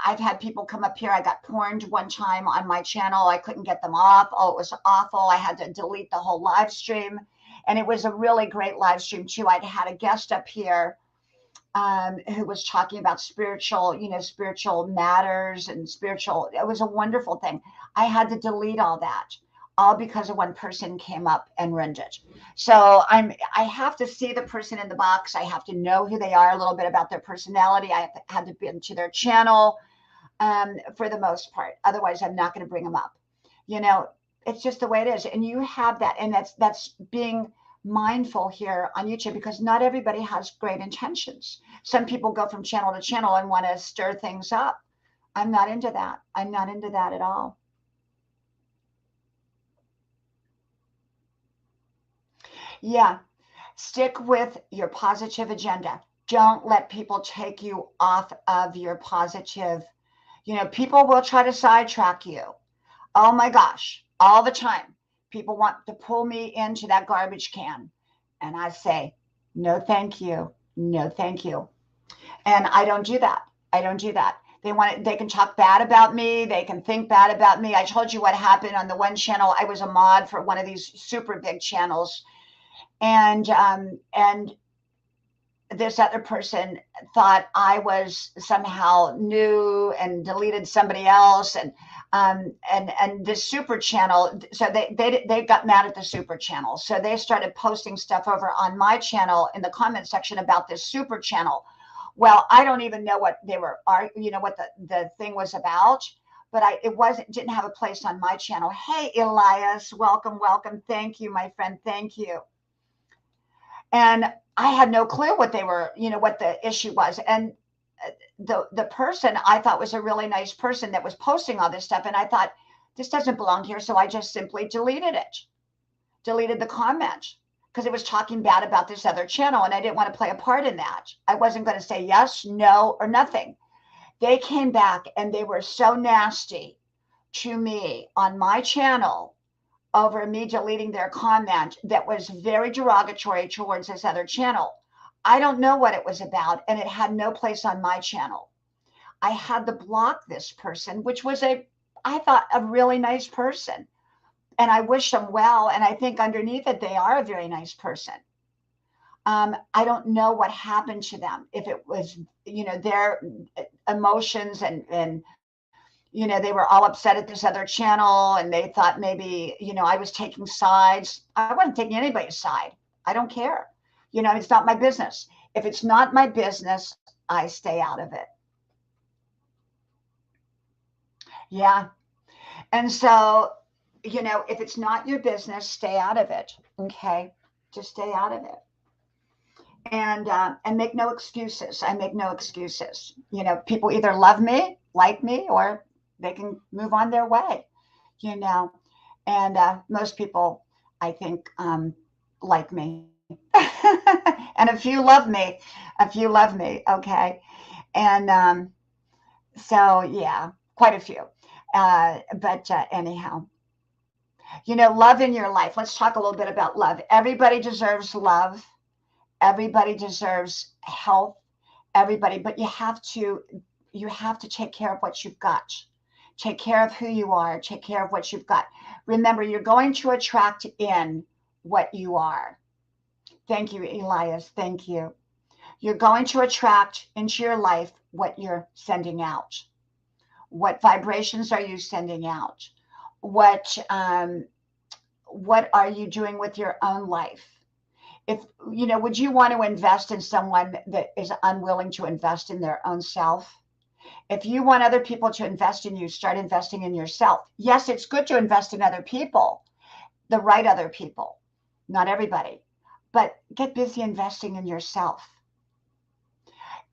Speaker 1: I've had people come up here. I got porned one time on my channel. I couldn't get them off. Oh, it was awful. I had to delete the whole live stream. And it was a really great live stream too. I'd had a guest up here who was talking about spiritual matters and spiritual. It was a wonderful thing. I had to delete all that, all because of one person came up and ruined it. So I have to see the person in the box. I have to know who they are, a little bit about their personality. I had to be into their channel for the most part. Otherwise, I'm not going to bring them up. It's just the way it is. And you have that. And that's being mindful here on YouTube, because not everybody has great intentions. Some people go from channel to channel and want to stir things up. I'm not into that. I'm not into that at all. Yeah. Stick with your positive agenda. Don't let people take you off of your positive. People will try to sidetrack you. Oh my gosh, all the time. People want to pull me into that garbage can. And I say, no, thank you. No, thank you. And I don't do that. I don't do that. They can talk bad about me. They can think bad about me. I told you what happened on the one channel. I was a mod for one of these super big channels. And this other person thought I was somehow new and deleted somebody else. And this super channel, so they got mad at the super channel. So they started posting stuff over on my channel in the comment section about this super channel. Well, I don't even know what they were, what the thing was about, but didn't have a place on my channel. Hey, Elias, welcome. Thank you, my friend. Thank you. And I had no clue what they were, what the issue was. And the person I thought was a really nice person that was posting all this stuff. And I thought, this doesn't belong here. So I just simply deleted the comment, because it was talking bad about this other channel. And I didn't want to play a part in that. I wasn't going to say yes, no, or nothing. They came back and they were so nasty to me on my channel over me deleting their comment that was very derogatory towards this other channel. I don't know what it was about, and it had no place on my channel. I had to block this person, which was I thought, a really nice person. And I wish them well. And I think underneath it, they are a very nice person. I don't know what happened to them. If it was, their emotions and they were all upset at this other channel, and they thought maybe, I was taking sides. I wasn't taking anybody's side. I don't care. It's not my business. If it's not my business, I stay out of it. Yeah. And so, if it's not your business, stay out of it. Okay. Just stay out of it. And make no excuses. I make no excuses. People either love me, like me, or they can move on their way, and most people, I think, like me. And a few love me. Okay. And so, yeah, quite a few. But anyhow, love in your life. Let's talk a little bit about love. Everybody deserves love. Everybody deserves health. Everybody, but you have to take care of what you've got. Take care of who you are. Take care of what you've got. Remember, you're going to attract in what you are. Thank you, Elias. Thank you. You're going to attract into your life what you're sending out. What vibrations are you sending out? What are you doing with your own life? Would you want to invest in someone that is unwilling to invest in their own self? If you want other people to invest in you, start investing in yourself. Yes, it's good to invest in other people, the right other people, not everybody, but get busy investing in yourself.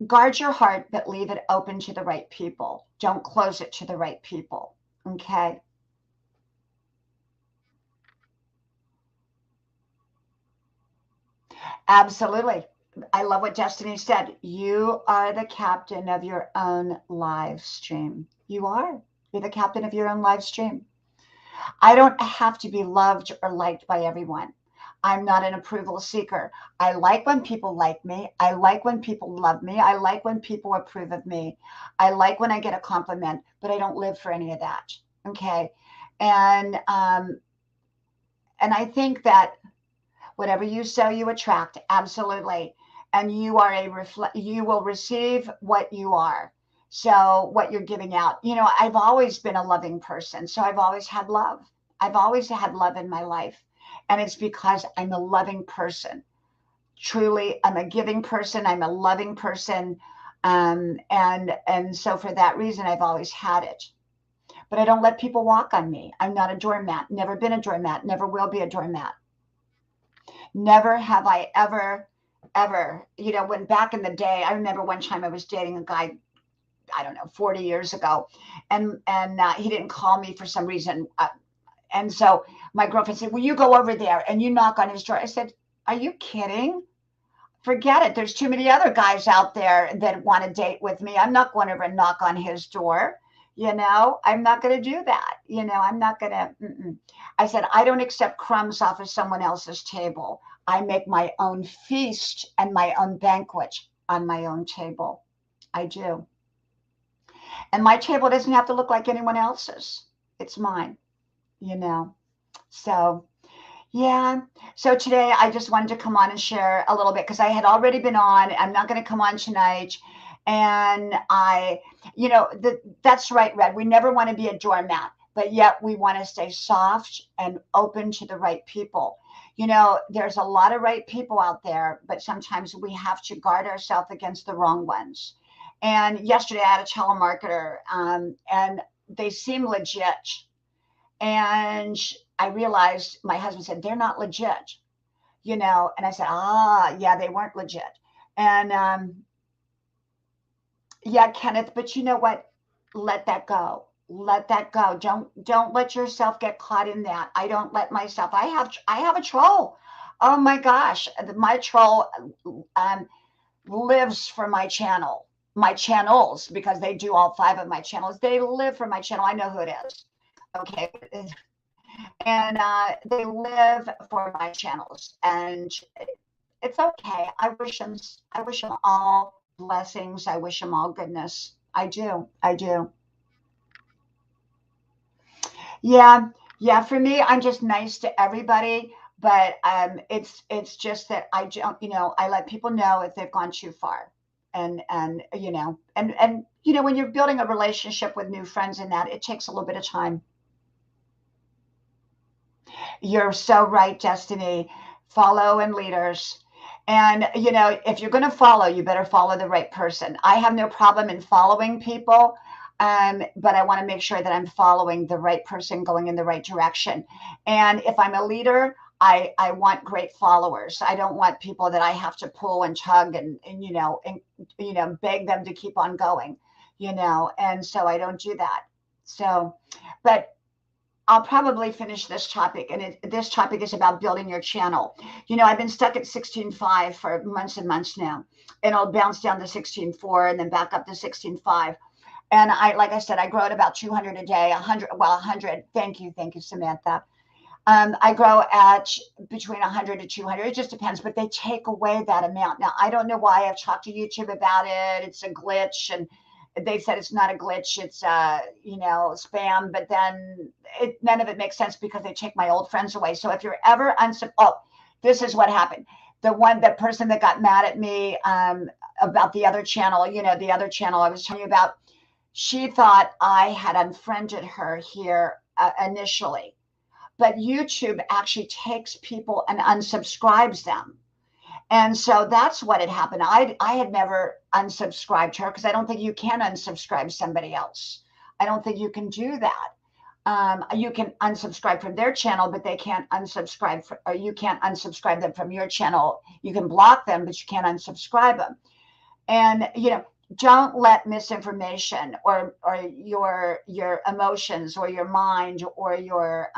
Speaker 1: Guard your heart, but leave it open to the right people. Don't close it to the right people. Okay. Absolutely. I love what Destiny said. You are the captain of your own live stream. You are. You're the captain of your own live stream. I don't have to be loved or liked by everyone. I'm not an approval seeker. I like when people like me. I like when people love me. I like when people approve of me. I like when I get a compliment, but I don't live for any of that. Okay. And I think that whatever you sow, you attract. Absolutely. And you are you will receive what you are. So what you're giving out, I've always been a loving person. So I've always had love. I've always had love in my life. And it's because I'm a loving person. Truly, I'm a giving person. I'm a loving person. And so for that reason, I've always had it. But I don't let people walk on me. I'm not a doormat. Never been a doormat. Never will be a doormat. Never have I ever, when back in the day, I remember one time I was dating a guy, I don't know, 40 years ago, and he didn't call me for some reason. And so my girlfriend said, will you go over there and you knock on his door? I said, are you kidding? Forget it. There's too many other guys out there that want to date with me. I'm not going over and knock on his door. I'm not going to do that. I'm not going to. I said, I don't accept crumbs off of someone else's table. I make my own feast and my own banquet on my own table. I do. And my table doesn't have to look like anyone else's. It's mine, So, yeah. So today I just wanted to come on and share a little bit because I had already been on. I'm not going to come on tonight. And that's right, Red. We never want to be a doormat, but yet we want to stay soft and open to the right people. There's a lot of right people out there, but sometimes we have to guard ourselves against the wrong ones. And yesterday I had a telemarketer, and they seem legit. And I realized my husband said, they're not legit, and I said, yeah, they weren't legit. And, yeah, Kenneth, but you know what? Let that go. Let that go. Don't let yourself get caught in that. I don't let myself. I have a troll. Oh my gosh, my troll lives for my channel, my channels, because they do all 5 of my channels. They live for my channel. I know who it is. Okay, and they live for my channels, and it's okay. I wish them all blessings. I wish them all goodness. I do. Yeah. For me, I'm just nice to everybody, but it's just that I don't, I let people know if they've gone too far, and when you're building a relationship with new friends and that, it takes a little bit of time. You're so right, Destiny. Follow and leaders. And, if you're going to follow, you better follow the right person. I have no problem in following people, but I want to make sure that I'm following the right person going in the right direction. And if I'm a leader, I want great followers. I don't want people that I have to pull and tug and beg them to keep on going, and so I don't do that. So, but I'll probably finish this topic, and this topic is about building your channel. I've been stuck at 16.5 for months and months now, and I'll bounce down to 16.4 and then back up to 16.5. And like I said, I grow at about 200 a day, 100, well, 100. Thank you, Samantha. I grow at between 100 to 200. It just depends, but they take away that amount. Now, I don't know why. I've talked to YouTube about it. It's a glitch, and they said it's not a glitch. It's, spam. But then none of it makes sense because they take my old friends away. So if you're ever this is what happened. The person that got mad at me about the other channel, the other channel I was telling you about, she thought I had unfriended her here initially. But YouTube actually takes people and unsubscribes them. And so that's what had happened. I had never unsubscribed her because I don't think you can unsubscribe somebody else. I don't think you can do that. You can unsubscribe from their channel, but they can't unsubscribe, or you can't unsubscribe them from your channel. You can block them, but you can't unsubscribe them. And, don't let misinformation or your emotions or your mind or your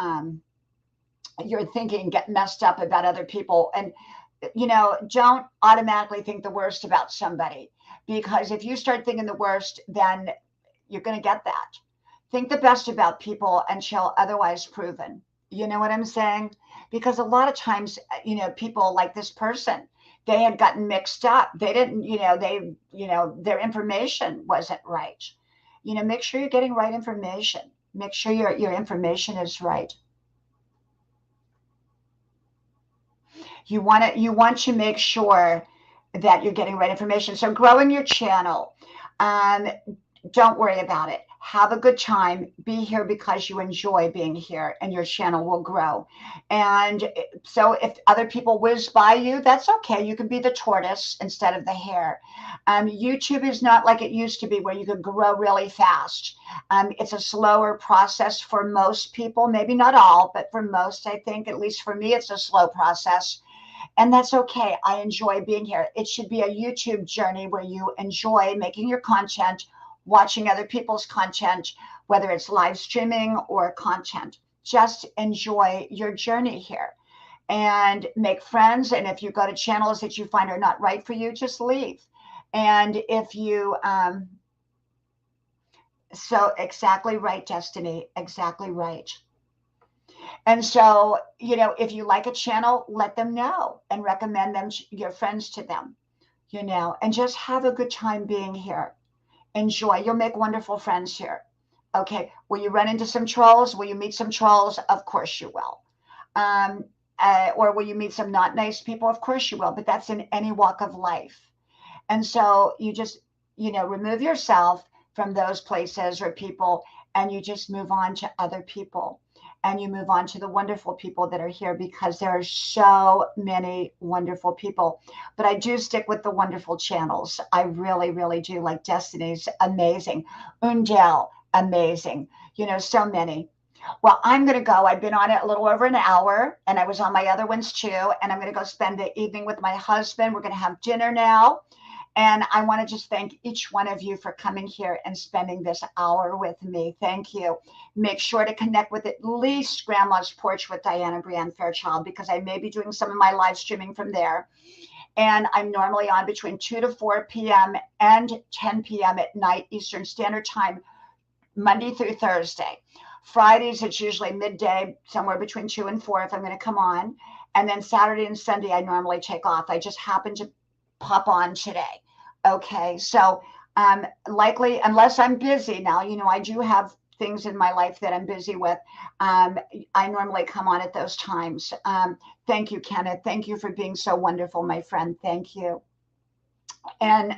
Speaker 1: thinking get messed up about other people. And don't automatically think the worst about somebody, because if you start thinking the worst, then you're going to get that. Think the best about people until otherwise proven. You know what I'm saying? Because a lot of times, people like this person, they had gotten mixed up. They didn't, their information wasn't right. Make sure you're getting right information. Make sure your information is right. You want to make sure that you're getting right information. So growing your channel, don't worry about it. Have a good time. Be here because you enjoy being here, and your channel will grow. And so if other people whiz by you, that's okay. You can be the tortoise instead of the hare. YouTube is not like it used to be where you could grow really fast. It's a slower process for most people, maybe not all, but for most, I think, at least for me, it's a slow process. And that's okay. I enjoy being here. It should be a YouTube journey where you enjoy making your content, watching other people's content, whether it's live streaming or content. Just enjoy your journey here and make friends. And if you go to channels that you find are not right for you, just leave. And if you, so exactly right, Destiny, exactly right. And so, if you like a channel, let them know and recommend them, your friends to them, and just have a good time being here. Enjoy. You'll make wonderful friends here. Okay. Will you run into some trolls? Will you meet some trolls? Of course you will. Or will you meet some not nice people? Of course you will. But that's in any walk of life. And so you just, remove yourself from those places or people, and you just move on to other people. And you move on to the wonderful people that are here, because there are so many wonderful people. But I do stick with the wonderful channels. I really, really do. Like Destiny's amazing. Undel, amazing. So many. Well, I'm going to go. I've been on it a little over an hour, and I was on my other ones too. And I'm going to go spend the evening with my husband. We're going to have dinner now. And I want to just thank each one of you for coming here and spending this hour with me. Thank you. Make sure to connect with at least Grandma's Porch with Dianna, Brianne, Fairchild, because I may be doing some of my live streaming from there. And I'm normally on between 2 to 4 p.m. and 10 p.m. at night, Eastern Standard Time, Monday through Thursday. Fridays, it's usually midday, somewhere between 2 and 4 if I'm going to come on. And then Saturday and Sunday, I normally take off. I just happen to pop on today. Okay, so likely, unless I'm busy now, I do have things in my life that I'm busy with. I normally come on at those times. Thank you, Kenneth. Thank you for being so wonderful, my friend. Thank you. And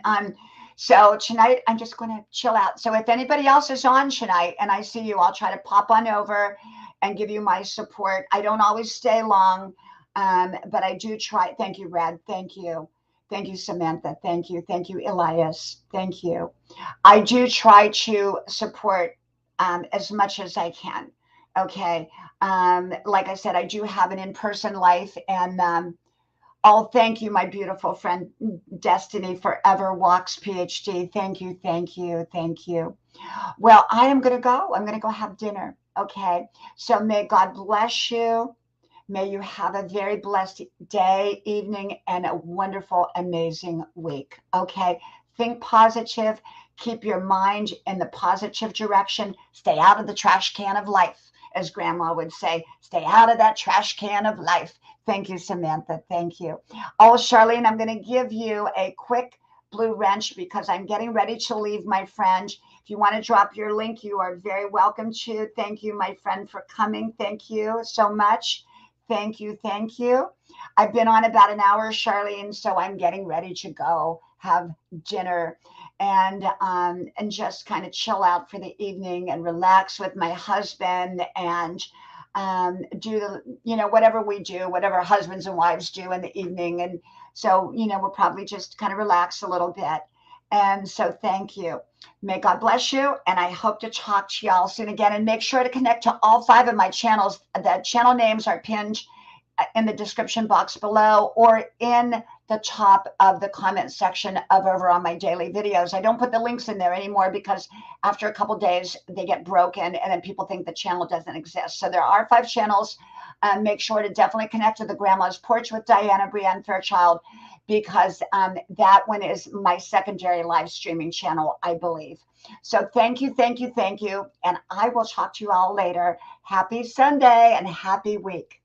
Speaker 1: so tonight, I'm just going to chill out. So if anybody else is on tonight and I see you, I'll try to pop on over and give you my support. I don't always stay long, but I do try. Thank you, Red. Thank you. Thank you, Samantha. Thank you. Thank you, Elias. Thank you. I do try to support as much as I can. Okay. Like I said, I do have an in-person life. And thank you, my beautiful friend, Destiny Forever Walks, PhD. Thank you. Thank you. Thank you. Well, I am going to go. I'm going to go have dinner. Okay. So may God bless you. May you have a very blessed day, evening, and a wonderful, amazing week. Okay. think positive, keep your mind in the positive direction, stay out of the trash can of life, as grandma would say, stay out of that trash can of life. Thank you, Samantha. Thank you. Oh, Charlene, I'm going to give you a quick blue wrench because I'm getting ready to leave, my friend. If you want to drop your link, you are very welcome to. Thank you, my friend, for coming. Thank you so much. Thank you. Thank you. I've been on about an hour, Charlene, so I'm getting ready to go have dinner and just kind of chill out for the evening and relax with my husband and do whatever we do, whatever husbands and wives do in the evening. And so, we'll probably just kind of relax a little bit. And so thank you. May God bless you. And I hope to talk to y'all soon again. And make sure to connect to all 5 of my channels. The channel names are pinned in the description box below or in the top of the comment section of over on my daily videos. I don't put the links in there anymore because after a couple days they get broken and then people think the channel doesn't exist. So there are 5 channels. Make sure to definitely connect to the Grandma's Porch with Dianna, Brianne, Fairchild, because that one is my secondary live streaming channel, I believe. So thank you, thank you, thank you. And I will talk to you all later. Happy Sunday and happy week.